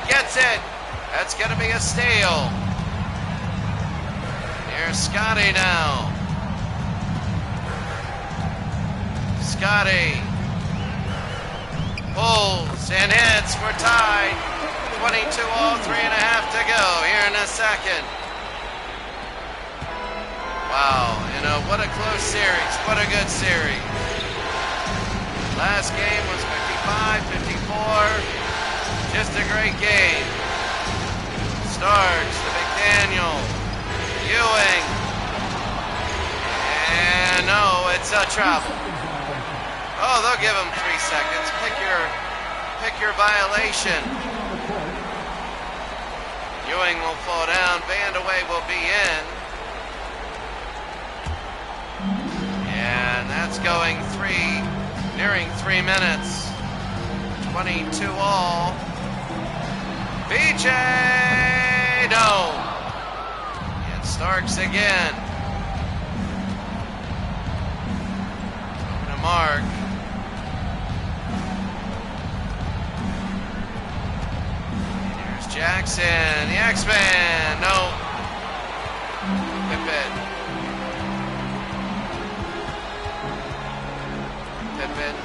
gets it. That's going to be a steal. Here's Scotty now. Scotty pulls and hits. We're tied. 22 all, 3.5 to go here in the second. Wow, what a close series. What a good series. Last game was 55-54. Just a great game. Starks to McDaniel. Ewing. And no, it's a travel. Oh, they'll give him 3 seconds. Pick your violation. Ewing will fall down. Vandaway will be in. And that's going nearing 3 minutes. 22 all. BJ Dome. And Starks again. Over to Mark. And here's Jackson. The X-Man. No. Pippin.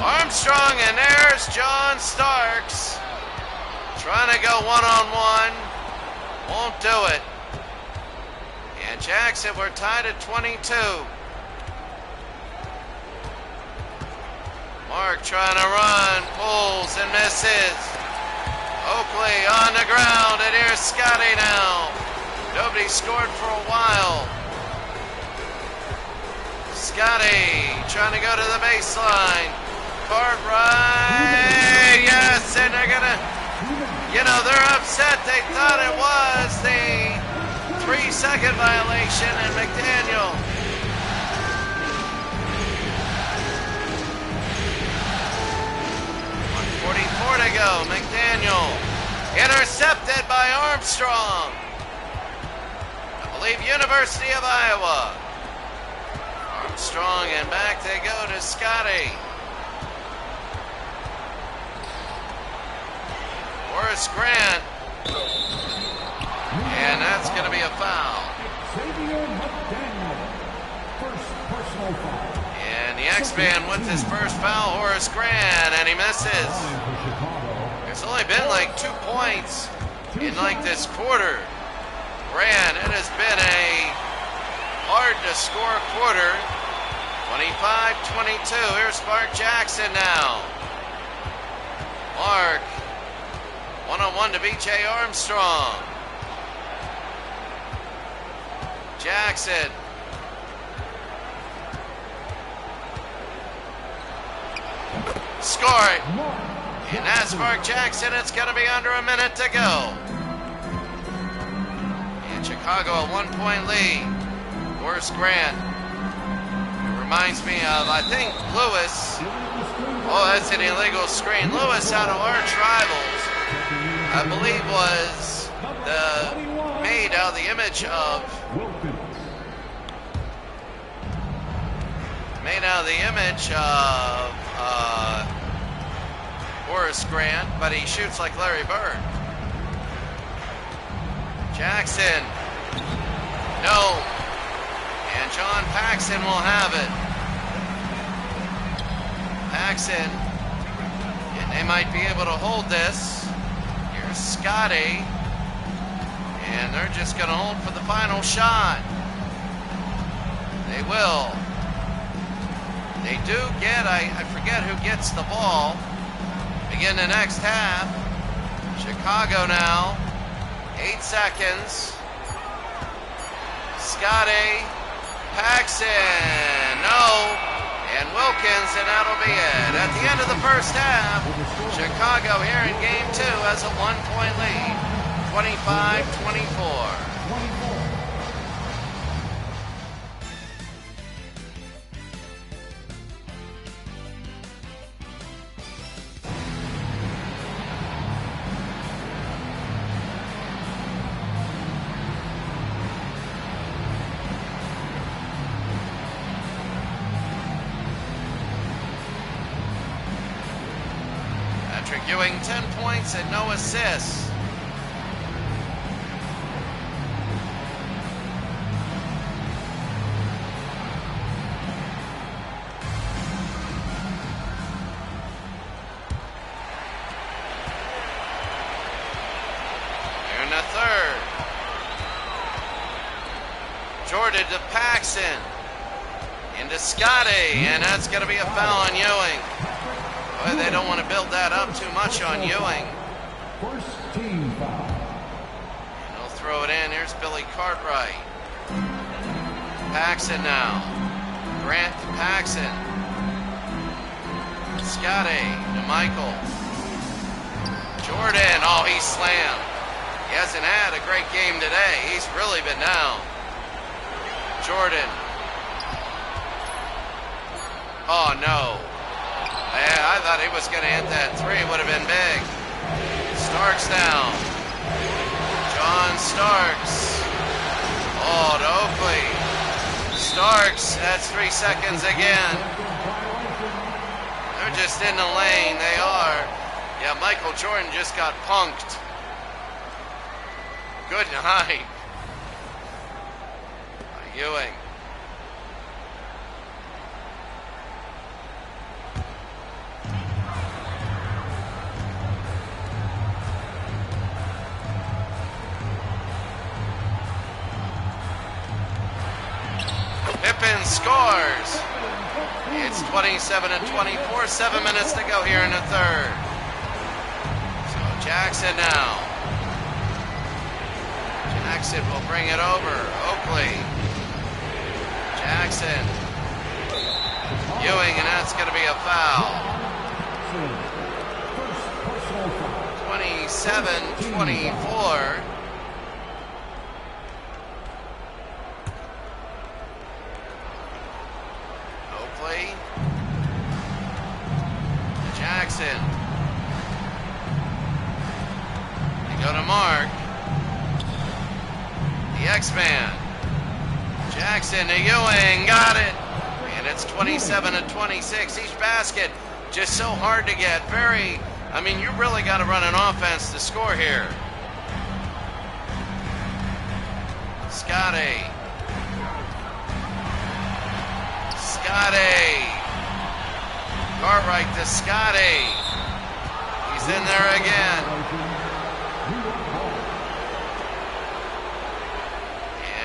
Armstrong, and there's John Starks. Trying to go one-on-one. Won't do it. And Jackson, we're tied at 22. Mark trying to run, pulls and misses. Oakley on the ground, and here's Scotty now. Nobody scored for a while. Scotty trying to go to the baseline. Cartwright, yes, and they're gonna, they're upset. They thought it was the 3-second violation, and McDaniel. 1:44 to go. McDaniel intercepted by Armstrong. I believe University of Iowa. Armstrong, and back they go to Scotty. Horace Grant. And that's going to be a foul. Xavier McDaniel. First personal foul. And the X-Man with his first foul, Horace Grant, and he misses. There's only been like 2 points in like this quarter. Grant, it has been a hard to score quarter. 25-22. Here's Mark Jackson now. Mark, one-on-one to B.J. Armstrong. Jackson. Score it. And that's Mark Jackson. It's going to be under a minute to go. And Chicago a 1-point lead. Horace Grant. It reminds me of, I think, Lewis. Oh, that's an illegal screen. Lewis, out of arch rivals, I believe was made out of the image of Horace Grant, but he shoots like Larry Bird. Jackson, no, and John Paxson will have it. Paxson, and they might be able to hold this. Here's Scotty, and they're just going to hold for the final shot. They will. They do get, I forget who gets the ball. Begin the next half. Chicago now. 8 seconds. Scotty. Paxson. No. And Wilkins, and that'll be it. At the end of the first half, Chicago here in Game 2 has a 1-point lead. 25-24. Ewing 10 points and no assists. Here in the third. Jordan to Paxson. Into Scotty, and that's going to be a foul on Ewing. Boy, they don't want to build that up too much on Ewing. First team foul. And he'll throw it in. Here's Billy Cartwright. Paxson now. Grant to Paxson. Scotty to Michael. Jordan. Oh, he slammed. He hasn't had a great game today. He's really been down. Jordan. Oh, no. I thought he was going to hit that three. Would have been big. Starks down. John Starks. Oh, to Oakley. Starks. That's 3 seconds again. They're just in the lane. They are. Yeah, Michael Jordan just got punked. Good night. Ewing. Pippen scores. It's 27-24, 7 minutes to go here in the third. So Jackson now. Jackson will bring it over. Oakley. Jackson. Ewing, and that's going to be a foul. 27-24. Oakley. Jackson. They go to Mark. The X-Man. Jackson to Ewing, got it. And it's 27-26. Each basket just so hard to get. I mean, you really got to run an offense to score here. Scotty. Cartwright to Scotty. He's in there again.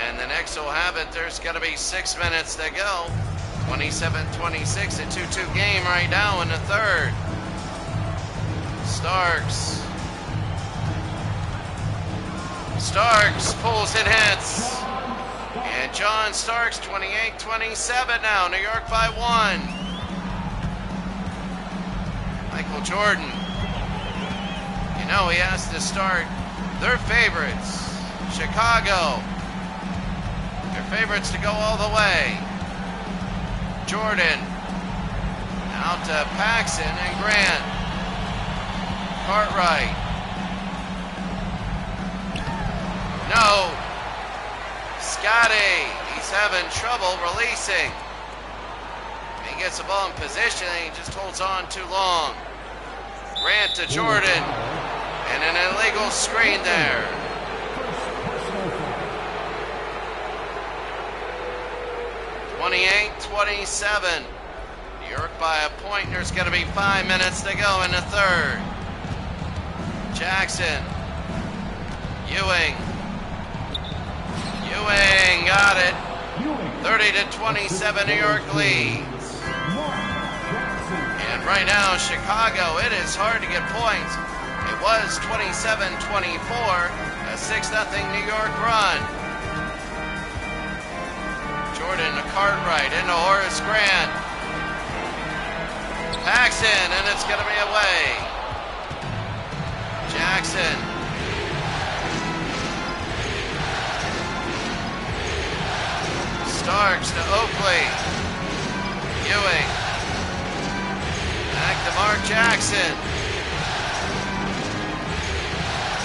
And the next will have it. There's going to be 6 minutes to go. 27-26, a 2-2 game right now in the third. Starks pulls and hits. And John Starks, 28-27 now. New York by 1. Michael Jordan. You know, he has to start their favorites. Chicago. Their favorites to go all the way. Jordan. Out to Paxson and Grant. Cartwright. No. Scotty. He's having trouble releasing. He gets the ball in position and he just holds on too long. Grant to Jordan. And an illegal screen there. (28-27). New York by a point. There's going to be 5 minutes to go in the third. Jackson. Ewing got it. 30-27, New York leads. And right now, Chicago, it is hard to get points. It was 27-24, a 6-0 New York run. Jordan to Cartwright, into Horace Grant. Paxson, and it's going to be away. Jackson. Starks to Oakley. Ewing. Back to Mark Jackson.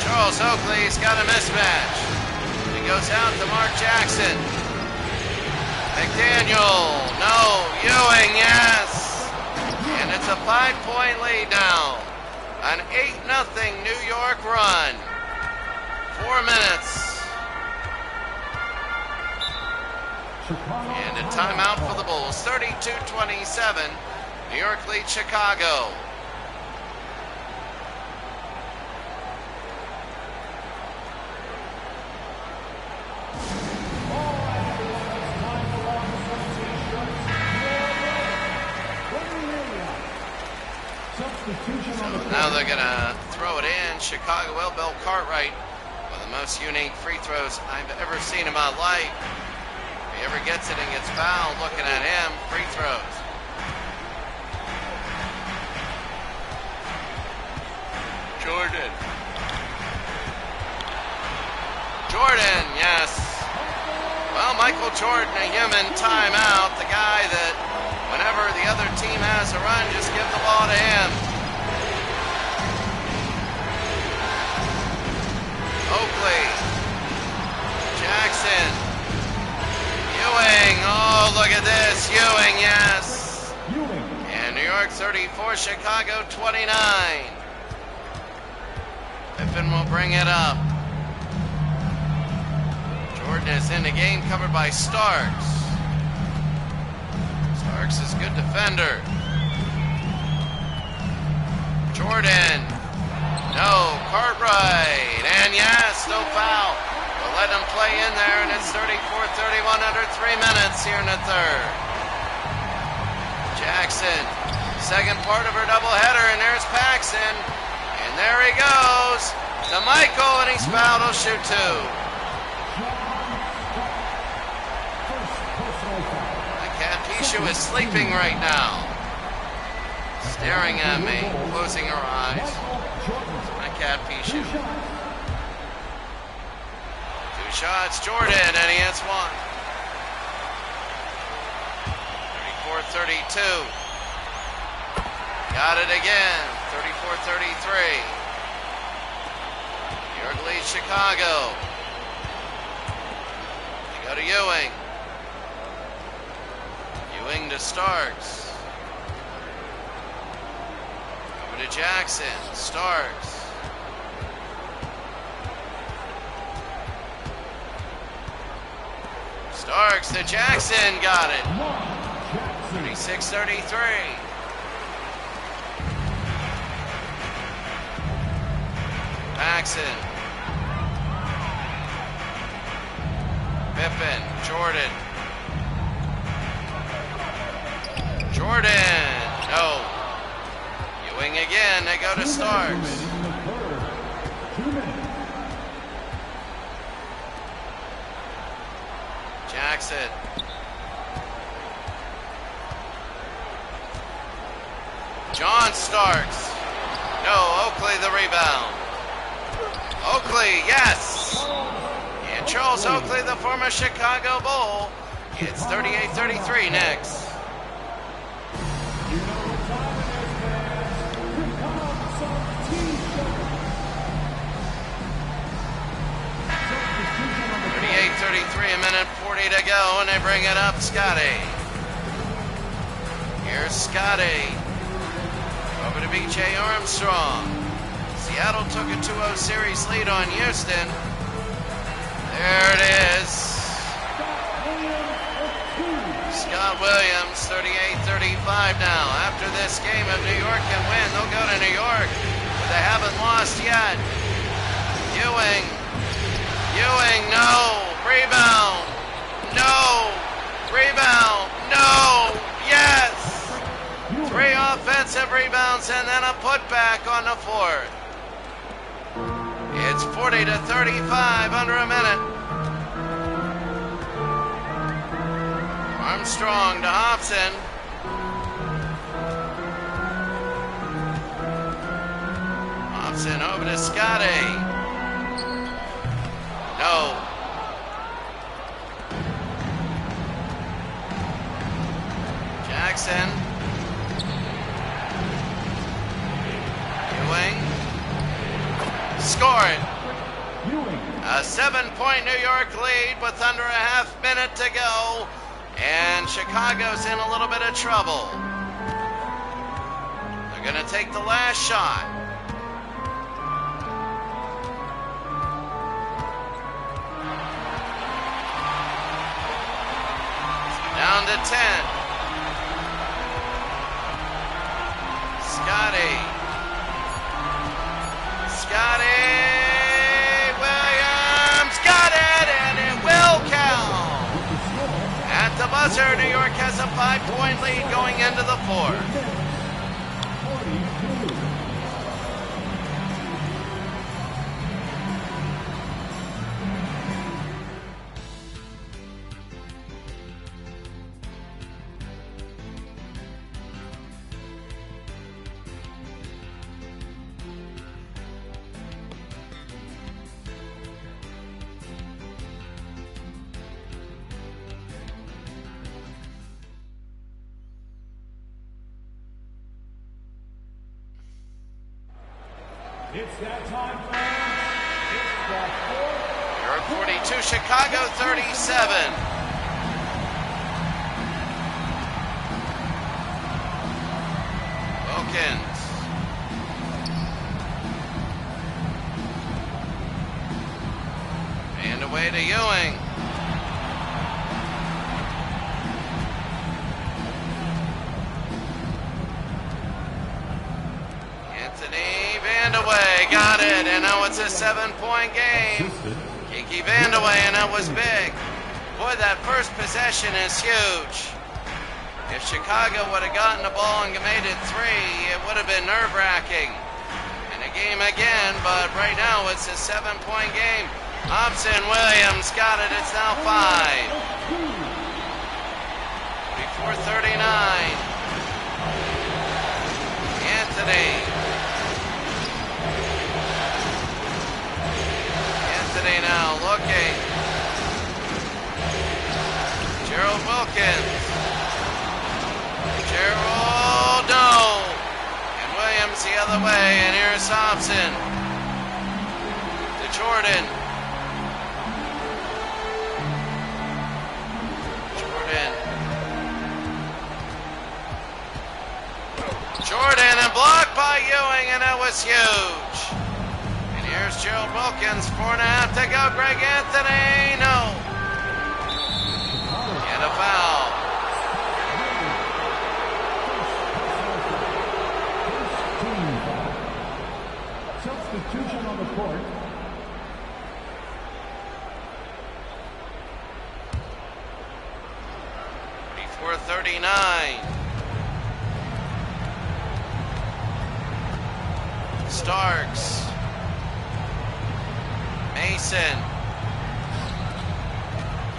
Charles Oakley's got a mismatch. He goes out to Mark Jackson. McDaniel. No. Ewing, yes. And it's a 5-point lead now. An 8-0 New York run. 4 minutes. And a timeout for the Bulls. 32-27. New York leads Chicago. So now they're going to throw it in. Chicago will. Bill Cartwright, one of the most unique free throws I've ever seen in my life. If he ever gets it and gets fouled, looking at him, free throws. Jordan, yes. Well, Michael Jordan, a human timeout. The guy that whenever the other team has a run, just give the ball to him. Oakley. Jackson. Ewing. Oh, look at this. Ewing, yes. And New York 34, Chicago 29. Pippen will bring it up. Jordan is in the game, covered by Starks. Starks is a good defender. Jordan. No. Cartwright. And yes, no foul. We'll let him play in there, and it's 34-31 under 3 minutes here in the third. Jackson. Second part of her doubleheader, and there's Paxson. And there he goes to Michael, and he's fouled. He'll shoot two. Pishu is sleeping right now. Staring at me, closing her eyes. My cat Pishu. 2 shots, Jordan, and he hits one. 34-32. Got it again. 34-33. New York leads Chicago. They go to Ewing. Ewing to Starks. Over to Jackson. Starks. Starks to Jackson. Got it. 36-33. Paxson. Pippen. Jordan. Jordan. No. Ewing again. They go to Starks. Jackson. John Starks. No, Oakley the rebound. Oakley, yes! And Charles Oakley, the former Chicago Bull, gets 38-33 next. A minute 40 to go, and they bring it up, Scotty. Here's Scotty. Over to B.J. Armstrong. Seattle took a 2-0 series lead on Houston. There it is. Scott Williams, 38-35 now. After this game, if New York can win, they'll go to New York, but they haven't lost yet. Ewing, no. Rebound. No. Rebound. No. Yes. 3 offensive rebounds and then a putback on the 4th. It's 40-35, under a minute. Armstrong to Hobson. Hobson over to Scotty. No. Jackson. Ewing. Scored. A 7-point New York lead with under a half minute to go. And Chicago's in a little bit of trouble. They're going to take the last shot. Down to 10. Scotty Williams got it, and it will count. At the buzzer, New York has a 5-point lead going into the 4th. It's that time, fans. It's the 4th. New York 42, Chicago 37. Wilkins. And away to Ewing. Vandaway got it, and now it's a 7-point game. Kiki Vandaway, and that was big. Boy, that first possession is huge. If Chicago would have gotten the ball and made it 3, it would have been nerve-wracking. And a game again, but right now it's a 7-point game. Hobson Williams got it, it's now 5. 44-39. Anthony. Now looking. Gerald Wilkins. Gerald, no. And Williams the other way. And here's Hobson. To Jordan. Jordan, and blocked by Ewing, and that was huge. Here's Gerald Wilkins, 4.5 to go. Greg Anthony, no. And a foul. Substitution on the court. 39. Starks. Mason.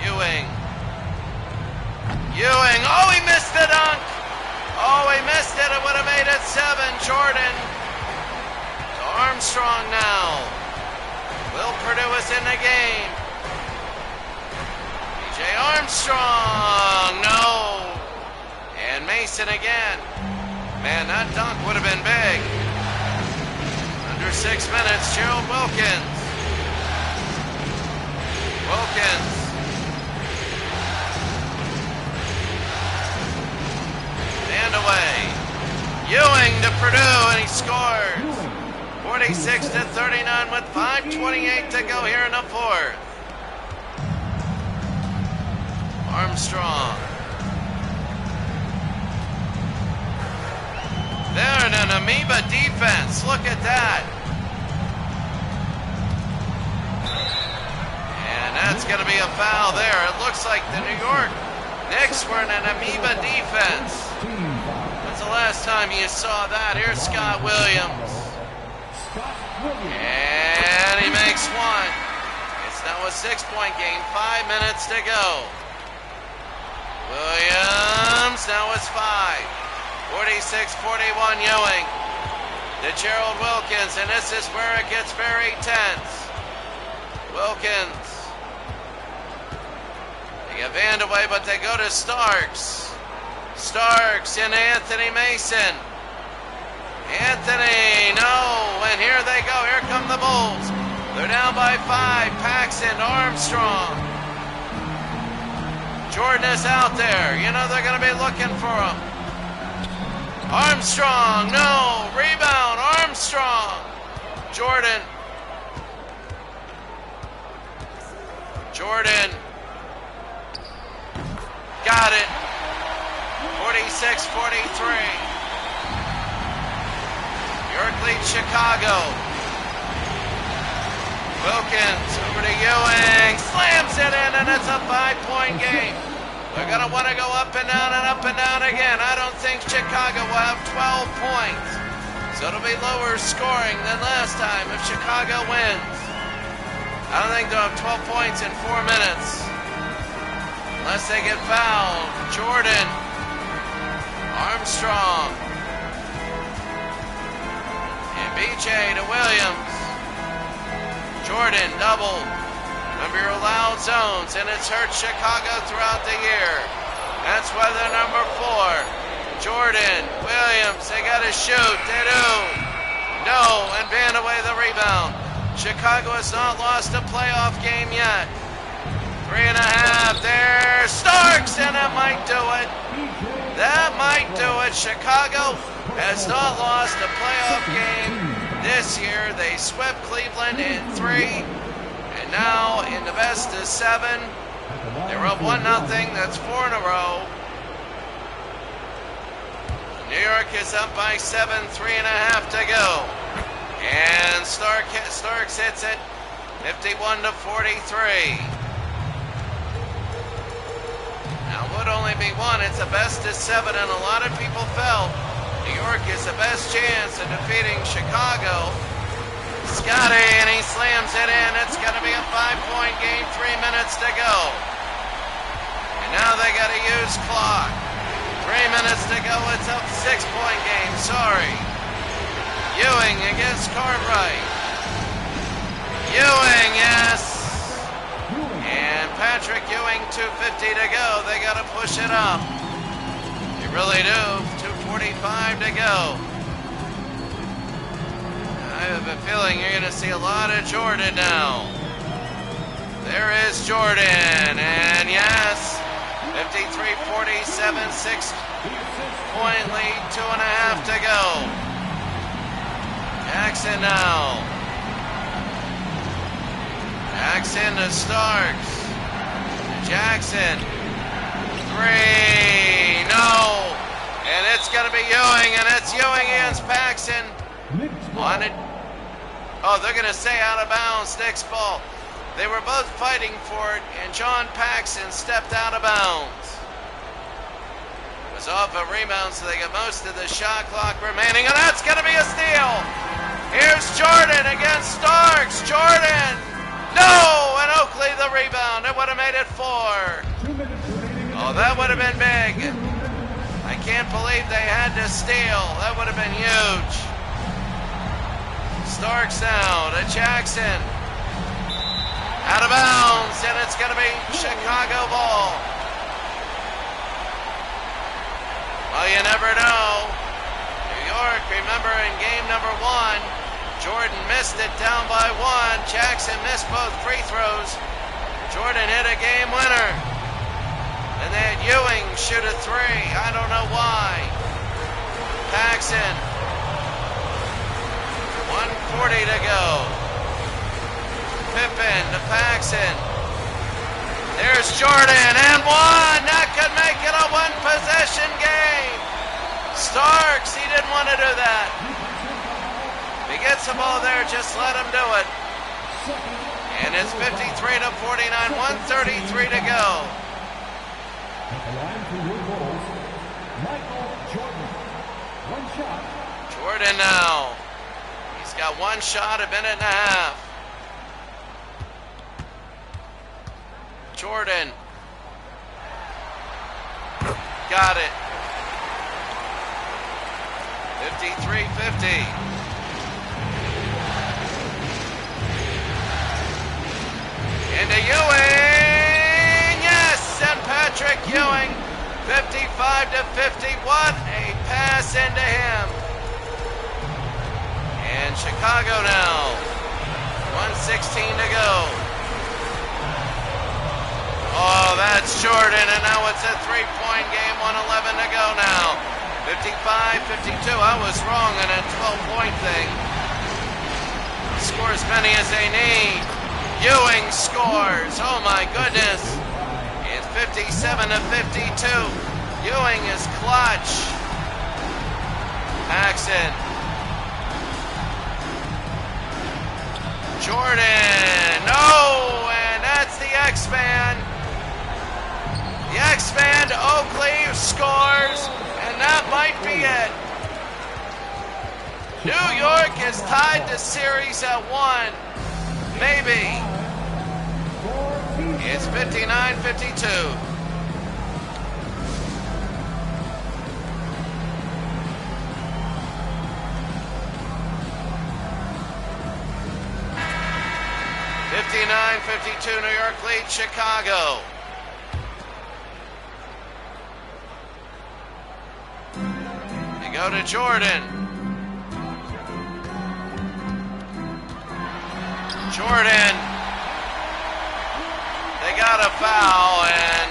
Ewing. Oh, he missed the dunk. Oh, he missed it. It would have made it 7. Jordan to Armstrong now. Will Purdue is in the game. BJ Armstrong, no. And Mason again. Man, that dunk would have been big. Under 6 minutes, Gerald Wilkins. And away. Ewing to Purdue, and he scores. 46-39 with 5:28 to go here in the fourth. Armstrong. They're in an amoeba defense. Look at that. And that's going to be a foul there. It looks like the New York Knicks were in an amoeba defense. When's the last time you saw that? Here's Scott Williams. And he makes one. It's now a 6-point game. 5 minutes to go. Williams, now it's 5. 46-41 Ewing. To Gerald Wilkins, and this is where it gets very tense. Wilkins. They get Vandeweghe, but they go to Starks. Starks and Anthony Mason. Anthony, no, and here they go. Here come the Bulls. They're down by 5. Paxson, Armstrong. Jordan is out there. You know they're going to be looking for him. Armstrong, no, rebound, Armstrong. Jordan. Got it. 46-43. York leads Chicago. Wilkins over to Ewing. Slams it in, and it's a 5-point game. They're going to want to go up and down again. I don't think Chicago will have 12 points. So it'll be lower scoring than last time if Chicago wins. I don't think they'll have 12 points in 4 minutes. Unless they get fouled. Jordan. Armstrong. And BJ to Williams. Jordan double. Remember your loud zones, and it's hurt Chicago throughout the year. That's why they're number 4. Jordan, Williams, they got to shoot. They do. No, and Vandeweghe the rebound. Chicago has not lost a playoff game yet. 3.5 there. Starks, and that might do it. That might do it. Chicago has not lost a playoff game this year. They swept Cleveland in 3. And now in the best of 7, they're up 1-0. That's 4 in a row. New York is up by 7, 3.5 to go. And Starks hits it 51-43. Now it would only be 1. It's a best of 7, and a lot of people felt New York is the best chance of defeating Chicago. Scotty, and he slams it in. It's going to be a 5-point game, 3 minutes to go. And now they got to use clock. 3 minutes to go. It's a 6-point game. Sorry. Ewing against Cartwright. Ewing, yes. And Patrick Ewing, 2:50 to go. They got to push it up. They really do. 2:45 to go. I have a feeling you're going to see a lot of Jordan now. There is Jordan, and yes, 53-47, 6-point lead, 2.5 to go. Jackson now. Jackson to Starks. Jackson. 3. No. And it's going to be Ewing, and it's Ewing against Paxson. On it. Oh, they're going to say out of bounds. Knicks ball. They were both fighting for it, and John Paxson stepped out of bounds. was off a rebound, so they get most of the shot clock remaining, and that's going to be a steal. Here's Jordan against Starks. Jordan, no, and Oakley the rebound. It would have made it 4. Oh, that would have been big. I can't believe they had to steal. That would have been huge. Starks now to Jackson. Out of bounds, and it's going to be Chicago ball. Well, you never know. New York, remember in game number 1, Jordan missed it down by 1. Jackson missed both free throws. Jordan hit a game winner. And they had Ewing shoot a 3. I don't know why. Paxson. 1:40 to go. Pippen to Paxson. There's Jordan and 1. That could make it a 1-possession game. Starks, he didn't want to do that. If he gets the ball there, just let him do it. And it's 53 to 49, 1:33 to go. At the line for your goals, Michael Jordan. 1 shot. Jordan now. He's got 1 shot, a minute and a half. Jordan. Got it. 53-50. Into Ewing. Yes, and Patrick Ewing. 55 to 50. What a pass into him. And Chicago now. 1:16 to go. Oh, that's Jordan, and now it's a 3-point game, 1:11 to go now. 55-52, I was wrong on a 12-point thing. Score as many as they need. Ewing scores, oh my goodness. It's 57 to 52. Ewing is clutch. Paxson. Jordan, no, and that's the X-Man. The X-Man, Oakley scores, and that might be it. New York has tied the series at 1. Maybe. It's 59-52. New York leads Chicago. They go to Jordan. Jordan. They got a foul, and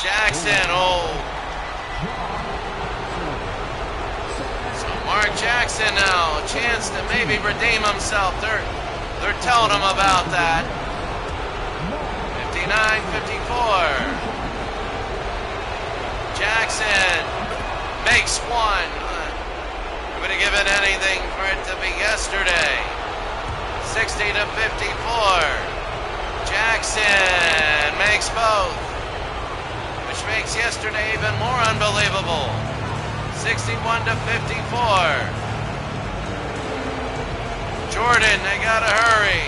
Jackson, So Mark Jackson now, a chance to maybe redeem himself. They're telling him about that. 59-54. Jackson makes 1. I would have given anything for it to be yesterday. 60 to 54. Jackson makes both, which makes yesterday even more unbelievable. 61 to 54. Jordan, they gotta hurry.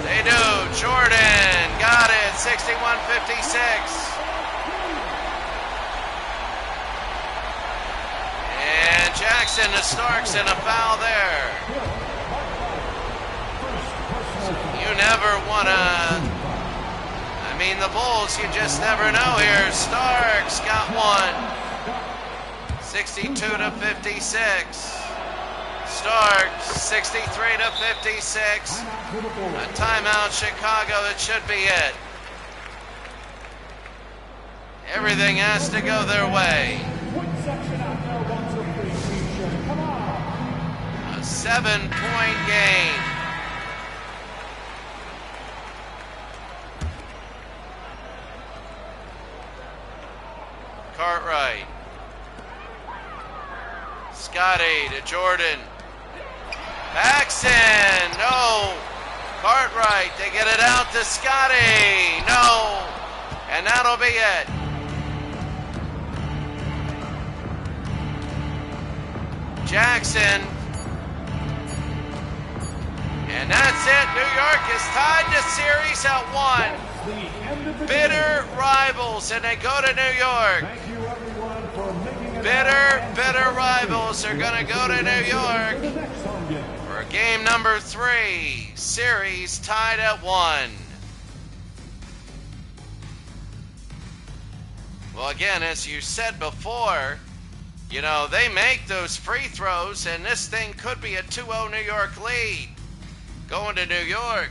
They do. Jordan got it. 61-56. And Jackson to Starks and a foul there. You never want to... I mean, the Bulls, you just never know here. Starks got 1. 62 to 56. Starks, 63 to 56. A timeout, Chicago. It should be it. Everything has to go their way. A 7-point game. Cartwright. Scotty to Jordan. Paxson, no. Cartwright, they get it out to Scotty. No. And that'll be it. Jackson. And that's it. New York is tied the series at 1. Bitter rivals, and they go to New York. Thank you, everyone, for making it. Bitter rivals are going to go to New York for game number 3. Series tied at 1. Well, again, as you said before, you know, they make those free throws, and this thing could be a 2-0 New York lead going to New York.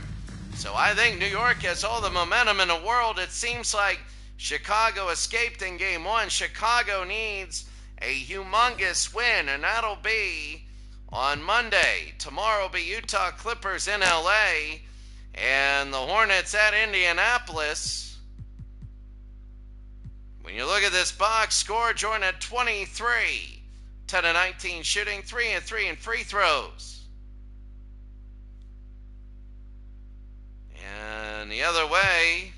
So I think New York has all the momentum in the world. It seems like Chicago escaped in game 1. Chicago needs a humongous win, and that'll be on Monday. Tomorrow will be Utah Clippers in LA, and the Hornets at Indianapolis. When you look at this box score, Jordan at 23, 10 of 19 shooting, 3 of 3 in free throws. And the other way,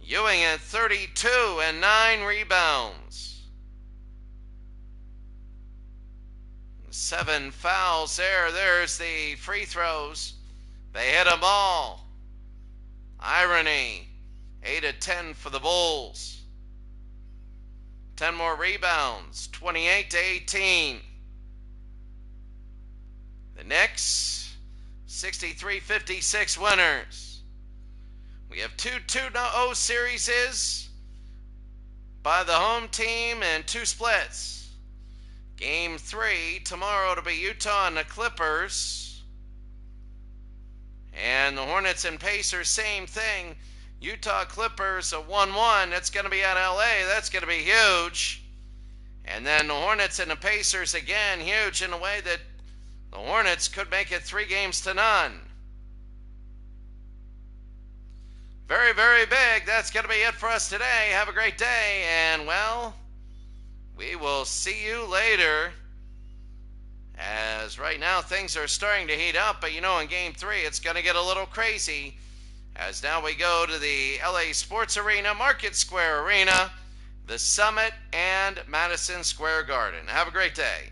Ewing at 32 and 9 rebounds. 7 fouls there. There's the free throws. They hit them all. Irony. 8 of 10 for the Bulls. 10 more rebounds. 28 to 18. The Knicks, 63-56 winners. We have 2 2-0 series by the home team and 2 splits. Game 3 tomorrow to be Utah and the Clippers. And the Hornets and Pacers, same thing. Utah Clippers a 1-1. That's going to be at LA. That's going to be huge. And then the Hornets and the Pacers again, huge in a way that the Hornets could make it 3-0. Very, very big. That's going to be it for us today. Have a great day. And, well, we will see you later. As right now things are starting to heat up. But, you know, in Game 3, it's going to get a little crazy. As now we go to the LA Sports Arena, Market Square Arena, the Summit, and Madison Square Garden. Have a great day.